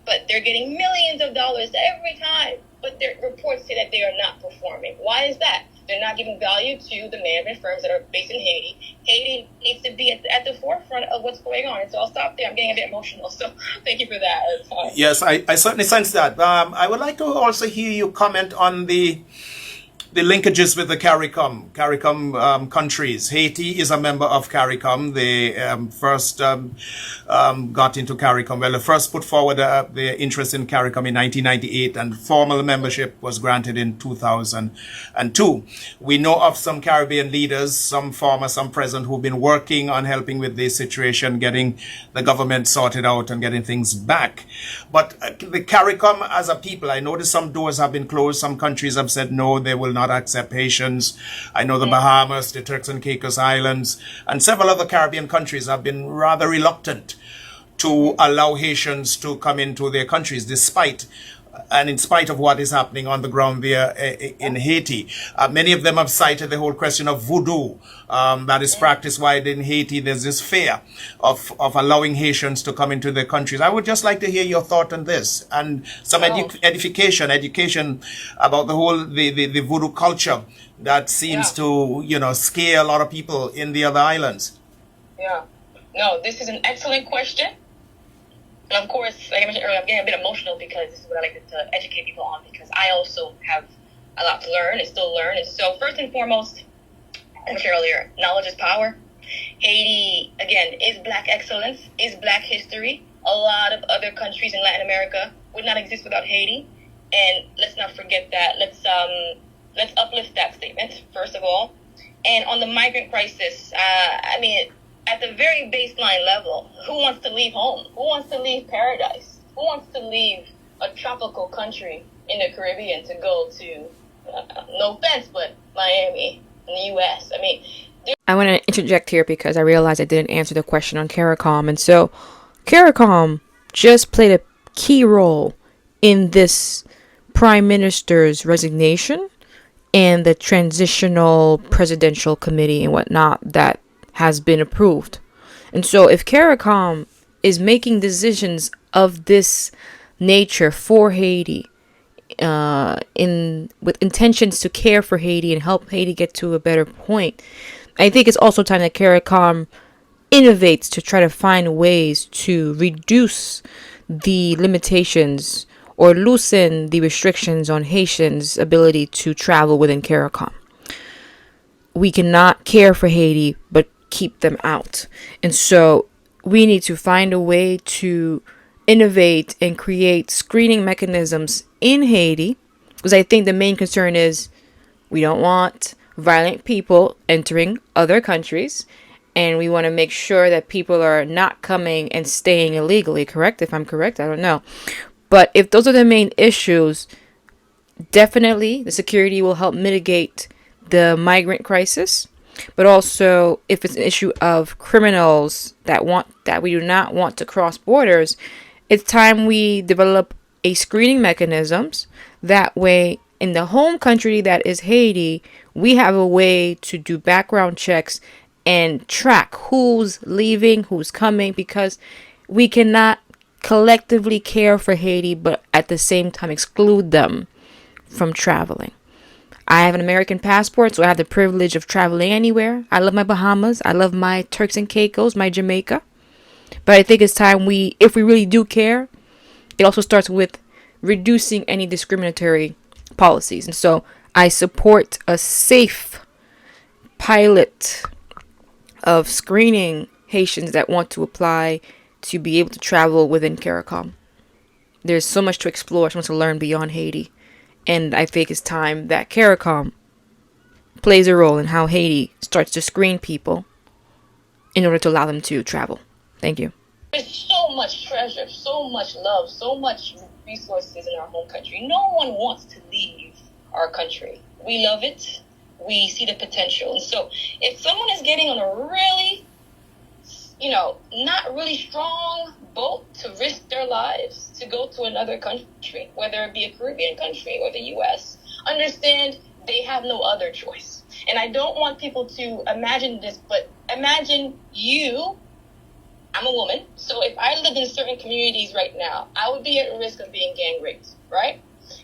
but they're getting millions of dollars every time, but their reports say that they are not performing. Why is that? They're not giving value to the management firms that are based in Haiti. Haiti needs to be at the forefront of what's going on. And so I'll stop there. I'm getting a bit emotional, so thank you for that. Yes, I certainly sense that. I would like to also hear you comment on the linkages with the CARICOM countries. Haiti is a member of CARICOM. They first got into CARICOM. Well, they first put forward their interest in CARICOM in 1998, and formal membership was granted in 2002. We know of some Caribbean leaders, some former, some present, who've been working on helping with this situation, getting the government sorted out and getting things back. But the CARICOM as a people, I noticed some doors have been closed. Some countries have said no, they will not accept Haitians. I know the Bahamas, the Turks and Caicos Islands, and several other Caribbean countries have been rather reluctant to allow Haitians to come into their countries, in spite of what is happening on the ground there in Haiti. Many of them have cited the whole question of voodoo that is practiced wide in Haiti. There's this fear of allowing Haitians to come into their countries. I would just like to hear your thought on this, and some education about the whole the voodoo culture that seems to scare a lot of people in the other islands. Yeah. No, this is an excellent question. And of course, like I mentioned earlier, I'm getting a bit emotional because this is what I like to educate people on, because I also have a lot to learn and still learn. And so first and foremost, like I mentioned earlier, knowledge is power. Haiti, again, is Black excellence, is Black history. A lot of other countries in Latin America would not exist without Haiti. And let's not forget that. Let's uplift that statement, first of all. And on the migrant crisis, at the very baseline level, who wants to leave home? Who wants to leave paradise? Who wants to leave a tropical country in the Caribbean to go to, no offense, but Miami in the U.S.? I want to interject here because I realized I didn't answer the question on CARICOM. And so CARICOM just played a key role in this Prime Minister's resignation and the transitional presidential committee and whatnot that has been approved. And so if CARICOM is making decisions of this nature for Haiti, with intentions to care for Haiti and help Haiti get to a better point, I think it's also time that CARICOM innovates to try to find ways to reduce the limitations or loosen the restrictions on Haitians' ability to travel within CARICOM. We cannot care for Haiti, but keep them out. And so we need to find a way to innovate and create screening mechanisms in Haiti, because I think the main concern is we don't want violent people entering other countries, and we want to make sure that people are not coming and staying illegally, correct? If I'm correct, I don't know. But if those are the main issues, definitely the security will help mitigate the migrant crisis. But also, if it's an issue of criminals that we do not want to cross borders, it's time we develop a screening mechanisms. That way, in the home country that is Haiti, we have a way to do background checks and track who's leaving, who's coming, because we cannot collectively care for Haiti, but at the same time exclude them from traveling. I have an American passport, so I have the privilege of traveling anywhere. I love my Bahamas. I love my Turks and Caicos, my Jamaica. But I think it's time if we really do care, it also starts with reducing any discriminatory policies. And so I support a safe pilot of screening Haitians that want to apply to be able to travel within CARICOM. There's so much to explore, so much to learn beyond Haiti. And I think it's time that CARICOM plays a role in how Haiti starts to screen people in order to allow them to travel. Thank you. There's so much treasure, so much love, so much resources in our home country. No one wants to leave our country. We love it. We see the potential. And so if someone is getting on a really, not really strong boat to risk their lives to go to another country, whether it be a Caribbean country or the U.S., understand they have no other choice. And I don't want people to imagine this, but imagine I'm a woman, so if I lived in certain communities right now, I would be at risk of being gang raped, right?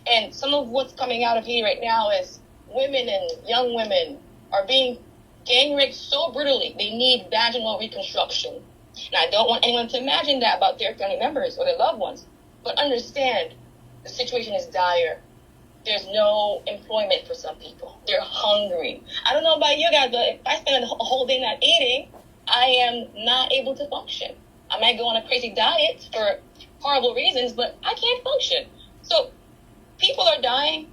And some of what's coming out of Haiti right now is women and young women are being gang raped so brutally, they need vaginal reconstruction. And I don't want anyone to imagine that about their family members or their loved ones. But understand, the situation is dire. There's no employment for some people. They're hungry. I don't know about you guys, but if I spend a whole day not eating, I am not able to function. I might go on a crazy diet for horrible reasons, but I can't function. So people are dying.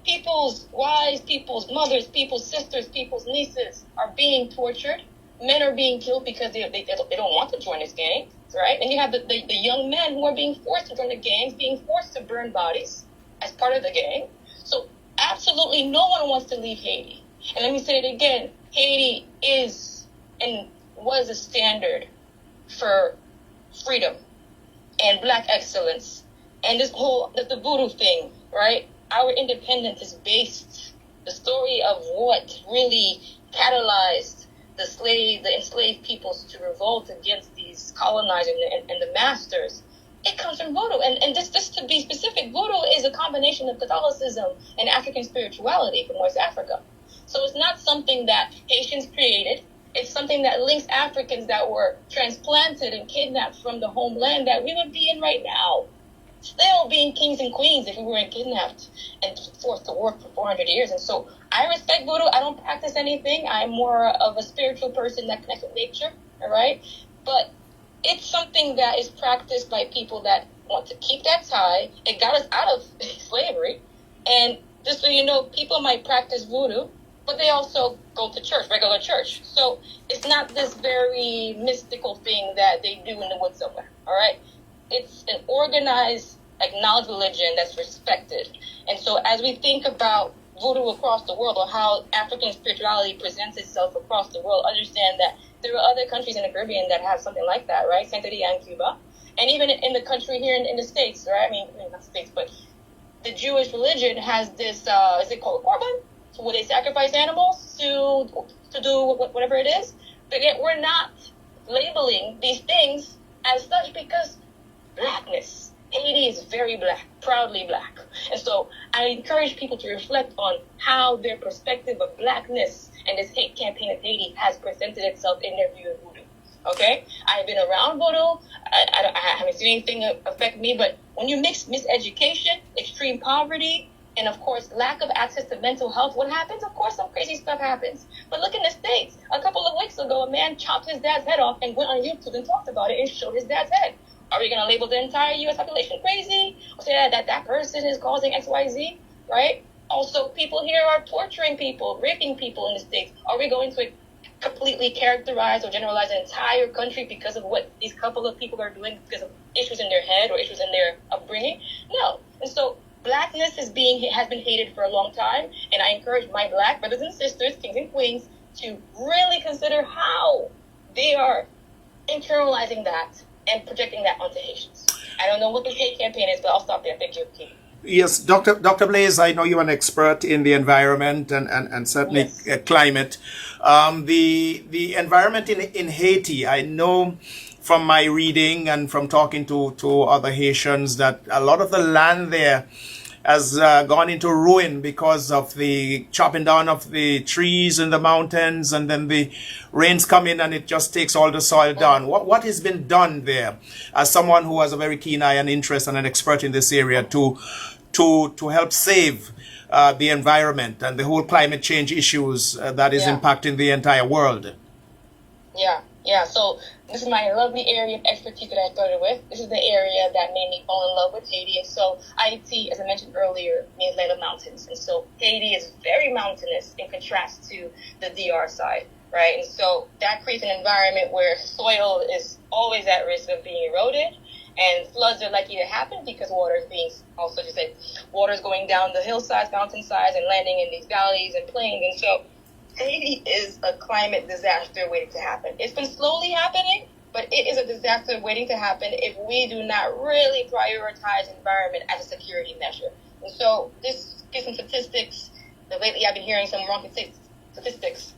People's wives, people's mothers, people's sisters, people's nieces are being tortured. Men are being killed because they don't want to join this gang, right? And you have the young men who are being forced to join the gangs, being forced to burn bodies as part of the gang. So absolutely no one wants to leave Haiti. And let me say it again. Haiti is and was a standard for freedom and black excellence. And this whole, the voodoo thing, right? Our independence is based, the story of what really catalyzed the enslaved peoples to revolt against these colonizers and the masters. It comes from voodoo. And just to be specific, voodoo is a combination of Catholicism and African spirituality from West Africa. So it's not something that Haitians created. It's something that links Africans that were transplanted and kidnapped from the homeland that we would be in right now. Still being kings and queens if we weren't kidnapped and forced to work for 400 years. And so I respect voodoo. I don't practice anything. I'm more of a spiritual person that connects with nature, all right? But it's something that is practiced by people that want to keep that tie. It got us out of slavery. And just so you know, people might practice voodoo, but they also go to church, regular church. So it's not this very mystical thing that they do in the woods somewhere, all right? It's an organized, acknowledged religion that's respected. And so as we think about voodoo across the world or how African spirituality presents itself across the world, understand that there are other countries in the Caribbean that have something like that, right? Santeria and Cuba. And even in the country here in the States, right? I mean, not States, but the Jewish religion has this, is it called Korban? So where they sacrifice animals to do whatever it is. But yet we're not labeling these things as such because blackness. Haiti is very black, proudly black. And so I encourage people to reflect on how their perspective of blackness and this hate campaign of Haiti has presented itself in their view of voodoo. Okay? I've been around voodoo. I haven't seen anything affect me, but when you mix miseducation, extreme poverty, and of course, lack of access to mental health, what happens? Of course, some crazy stuff happens. But look in the States. A couple of weeks ago, a man chopped his dad's head off and went on YouTube and talked about it and showed his dad's head. Are we going to label the entire U.S. population crazy? Or say that person is causing XYZ, right? Also, people here are torturing people, raping people in the States. Are we going to completely characterize or generalize the entire country because of what these couple of people are doing because of issues in their head or issues in their upbringing? No. And so blackness has been hated for a long time, and I encourage my black brothers and sisters, kings and queens, to really consider how they are internalizing that and projecting that onto Haitians. I don't know what the hate campaign is, but I'll stop there. Thank you, Keith. Yes, Dr. Blaze, I know you're an expert in the environment and certainly Yes. Climate. The environment in Haiti, I know from my reading and from talking to other Haitians that a lot of the land there has gone into ruin because of the chopping down of the trees in the mountains, and then the rains come in and it just takes all the soil down. What has been done there, as someone who has a very keen eye and interest and an expert in this area, to help save the environment and the whole climate change issues that is impacting the entire world? Yeah. So this is my lovely area of expertise that I started with. This is the area that made me fall in love with Haiti. And so Haiti, as I mentioned earlier, means land of mountains. And so Haiti is very mountainous in contrast to the DR side, right? And so that creates an environment where soil is always at risk of being eroded, and floods are likely to happen because water is going down the hillsides, mountainsides, and landing in these valleys and plains. And so Haiti is a climate disaster waiting to happen. It's been slowly happening, but it is a disaster waiting to happen if we do not really prioritize environment as a security measure. And so this gives some statistics. Lately I've been hearing some wrong statistics.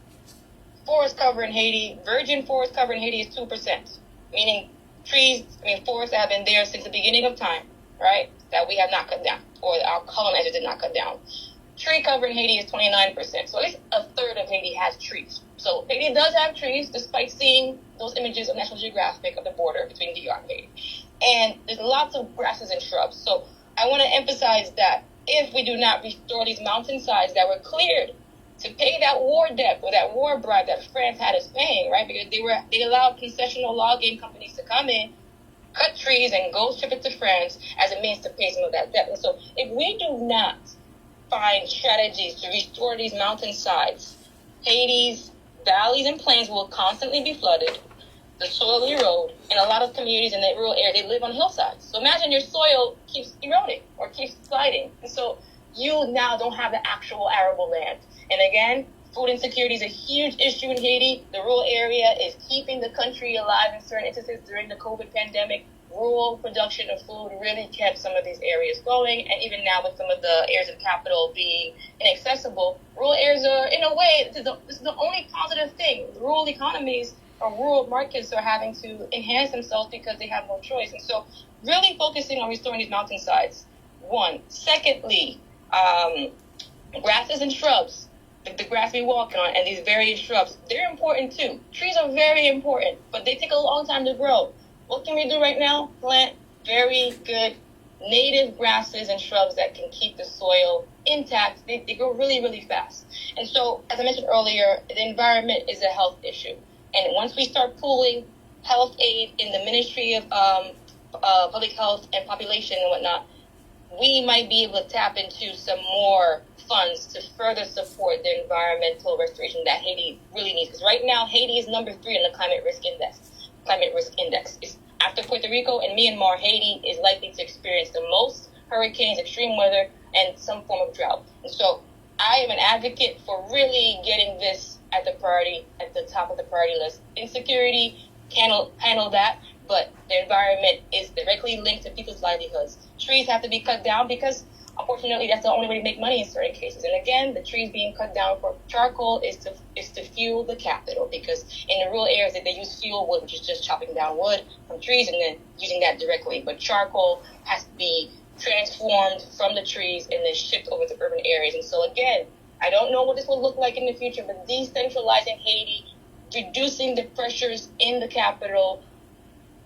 Forest cover in Haiti, virgin forest cover in Haiti is 2%, meaning forests that have been there since the beginning of time, right, that we have not cut down, or our colonizers did not cut down. Tree cover in Haiti is 29%. So at least a third of Haiti has trees. So Haiti does have trees, despite seeing those images of National Geographic of the border between DR and Haiti. And there's lots of grasses and shrubs. So I want to emphasize that if we do not restore these mountainsides that were cleared to pay that war debt or that war bribe that France had us paying, right? Because they allowed concessional logging companies to come in, cut trees, and go ship it to France as a means to pay some of that debt. And so if we do not find strategies to restore these mountainsides, Haiti's valleys and plains will constantly be flooded, the soil will erode, and a lot of communities in the rural area, they live on hillsides. So imagine your soil keeps eroding or keeps sliding. And so you now don't have the actual arable land. And again, food insecurity is a huge issue in Haiti. The rural area is keeping the country alive in certain instances during the COVID pandemic. Rural production of food really kept some of these areas going, and even now with some of the areas of the capital being inaccessible, rural areas are, in a way, this is the only positive thing. Rural economies or rural markets are having to enhance themselves because they have no choice. And so really focusing on restoring these mountainsides, one. Secondly, grasses and shrubs, the grass we walk on and these various shrubs, they're important too. Trees are very important, but they take a long time to grow. What can we do right now? Plant very good native grasses and shrubs that can keep the soil intact. They grow really, really fast. And so, as I mentioned earlier, the environment is a health issue. And once we start pooling health aid in the Ministry of Public Health and Population and whatnot, we might be able to tap into some more funds to further support the environmental restoration that Haiti really needs. Because right now, Haiti is number 3 on the climate risk index. Is after Puerto Rico and Myanmar, Haiti is likely to experience the most hurricanes, extreme weather, and some form of drought. And so I am an advocate for really getting this at the top of the priority list. Insecurity, handle that, but the environment is directly linked to people's livelihoods. Trees have to be cut down because, unfortunately, that's the only way to make money in certain cases. And again, the trees being cut down for charcoal is to fuel the capital, because in the rural areas they use fuel wood, which is just chopping down wood from trees and then using that directly. But charcoal has to be transformed from the trees and then shipped over to urban areas. And so again, I don't know what this will look like in the future, but decentralizing Haiti, reducing the pressures in the capital,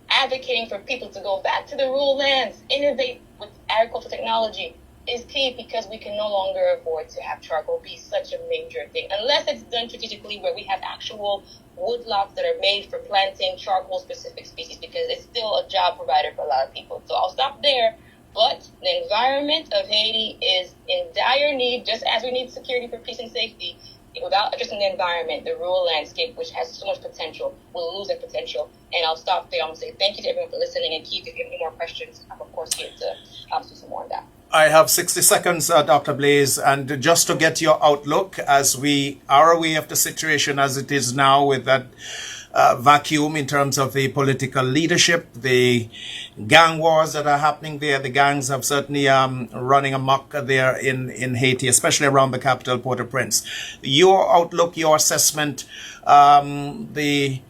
advocating for people to go back to the rural lands, innovate with agricultural technology is key, because we can no longer afford to have charcoal be such a major thing unless it's done strategically, where we have actual woodlots that are made for planting charcoal specific species, because it's still a job provider for a lot of people. So I'll stop there. But the environment of Haiti is in dire need, just as we need security for peace and safety. Without addressing the environment, the rural landscape, which has so much potential, will lose its potential. And I'll stop there. I'm going to say thank you to everyone for listening. And Keith, if you have any more questions, I'm, of course, here to answer some more on that. I have 60 seconds, Dr. Blaze, and just to get your outlook as we are aware of the situation as it is now, with that vacuum in terms of the political leadership, the gang wars that are happening there. The gangs have certainly running amok there in Haiti, especially around the capital, Port-au-Prince. Your outlook, your assessment, the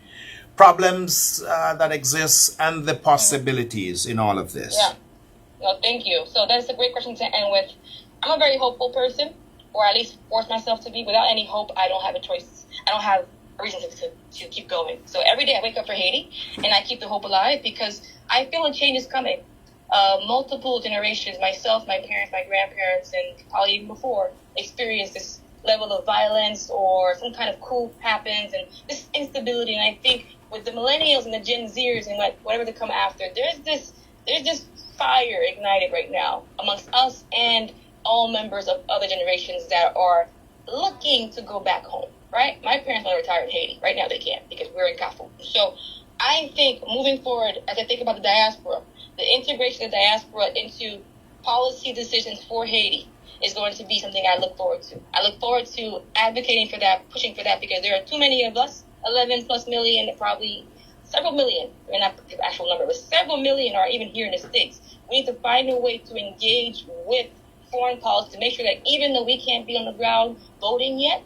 problems that exist and the possibilities in all of this. No, thank you. So that's a great question to end with. I'm a very hopeful person, or at least force myself to be. Without any hope, I don't have a choice. I don't have a reason to keep going. So every day I wake up for Haiti, and I keep the hope alive because I feel a change is coming. Multiple generations, myself, my parents, my grandparents, and probably even before, experienced this level of violence or some kind of coup happens and this instability. And I think with the millennials and the Gen Zers and whatever they come after, there's this fire ignited right now amongst us and all members of other generations that are looking to go back home, right? My parents want to retire in Haiti. Right now they can't because we're in Kafu. So I think moving forward, as I think about the diaspora, the integration of the diaspora into policy decisions for Haiti is going to be something I look forward to. I look forward to advocating for that, pushing for that, because there are too many of us, 11 plus million, probably several million, we're not the actual number, but several million are even here in the States. We need to find a way to engage with foreign policy to make sure that even though we can't be on the ground voting yet,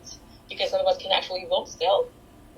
because some of us can actually vote still,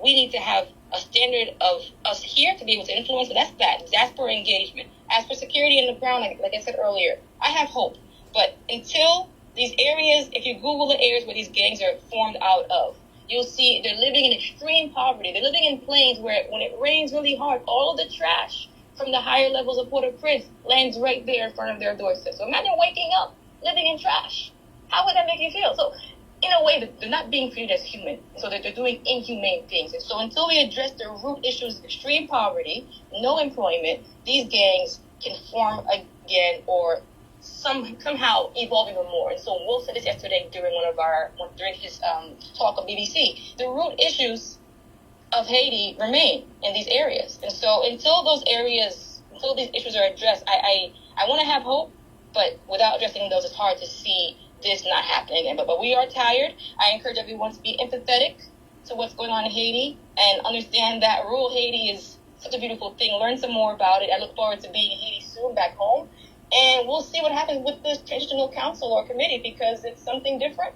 we need to have a standard of us here to be able to influence. So that's that, diaspora engagement. As for security on the ground, like I said earlier, I have hope. But until these areas, if you Google the areas where these gangs are formed out of, you'll see they're living in extreme poverty. They're living in plains where when it rains really hard, all of the trash from the higher levels of Port-au-Prince lands right there in front of their doorstep. So imagine waking up, living in trash. How would that make you feel? So in a way, they're not being treated as human. So they're doing inhumane things. And so until we address the root issues of extreme poverty, no employment, these gangs can form again or somehow evolve even more. And so Will said this yesterday during during his talk on BBC. The root issues of Haiti remain in these areas. And so until these issues are addressed, I want to have hope, but without addressing those, it's hard to see this not happening again. But we are tired. I encourage everyone to be empathetic to what's going on in Haiti and understand that rural Haiti is such a beautiful thing. Learn some more about it. I look forward to being in Haiti soon back home. And we'll see what happens with this transitional council or committee because it's something different.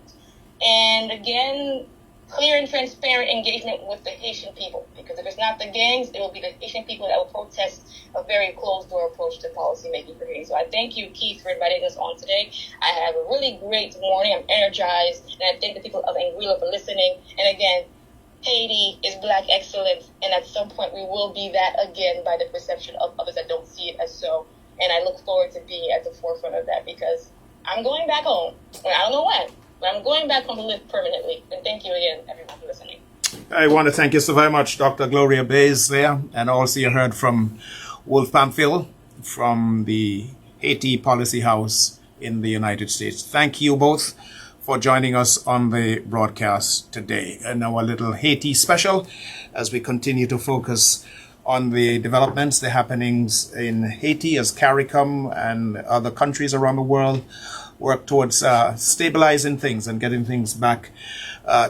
And again, clear and transparent engagement with the Haitian people. Because if it's not the gangs, it will be the Haitian people that will protest a very closed-door approach to policy making for Haiti. So I thank you, Keith, for inviting us on today. I have a really great morning. I'm energized. And I thank the people of Anguilla for listening. And again, Haiti is Black excellence. And at some point, we will be that again by the perception of others that don't see it as so. And I look forward to being at the forefront of that because I'm going back home. I don't know when, but I'm going back home to live permanently. And thank you again, everyone, for listening. I want to thank you so very much, Dr. Gloria Bays there. And also you heard from Wolf Pamphile from the Haiti Policy House in the United States. Thank you both for joining us on the broadcast today and our little Haiti special as we continue to focus on the developments, the happenings in Haiti as CARICOM and other countries around the world work towards stabilizing things and getting things back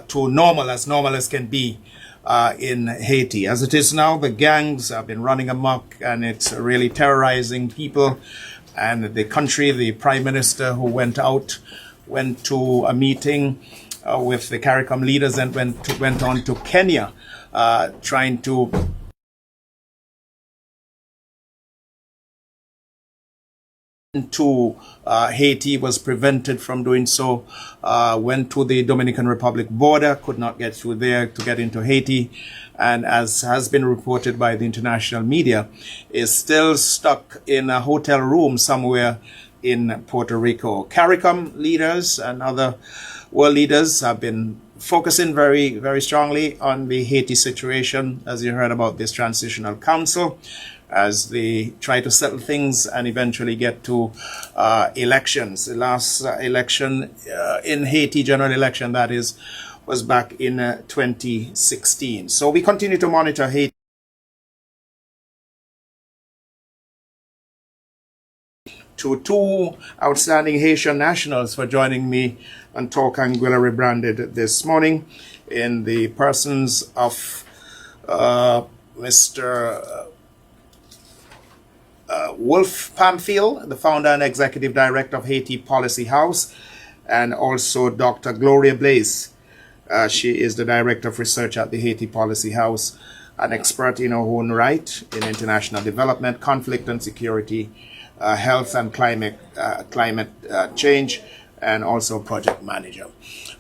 to normal as can be in Haiti. As it is now, the gangs have been running amok and it's really terrorizing people. And the country, the prime minister who went to a meeting with the CARICOM leaders and went on to Kenya trying to Haiti, was prevented from doing so, went to the Dominican Republic border, could not get through there to get into Haiti, and as has been reported by the international media, is still stuck in a hotel room somewhere in Puerto Rico. CARICOM leaders and other world leaders have been focusing very, very strongly on the Haiti situation, as you heard about this transitional council, as they try to settle things and eventually get to elections. The last election in Haiti, general election that is, was back in 2016. So we continue to monitor Haiti. To two outstanding Haitian nationals for joining me on Talk Anguilla Rebranded this morning in the persons of Mr. Wolf Pamphile, the founder and executive director of Haiti Policy House, and also Dr. Gloria Bays. She is the director of research at the Haiti Policy House, an expert in her own right in international development, conflict and security health and climate change, and also project manager.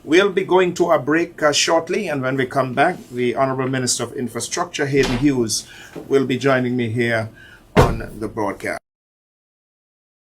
We'll be going to a break shortly, and when we come back, the Honorable Minister of Infrastructure, Hayden Hughes, will be joining me here on the broadcast.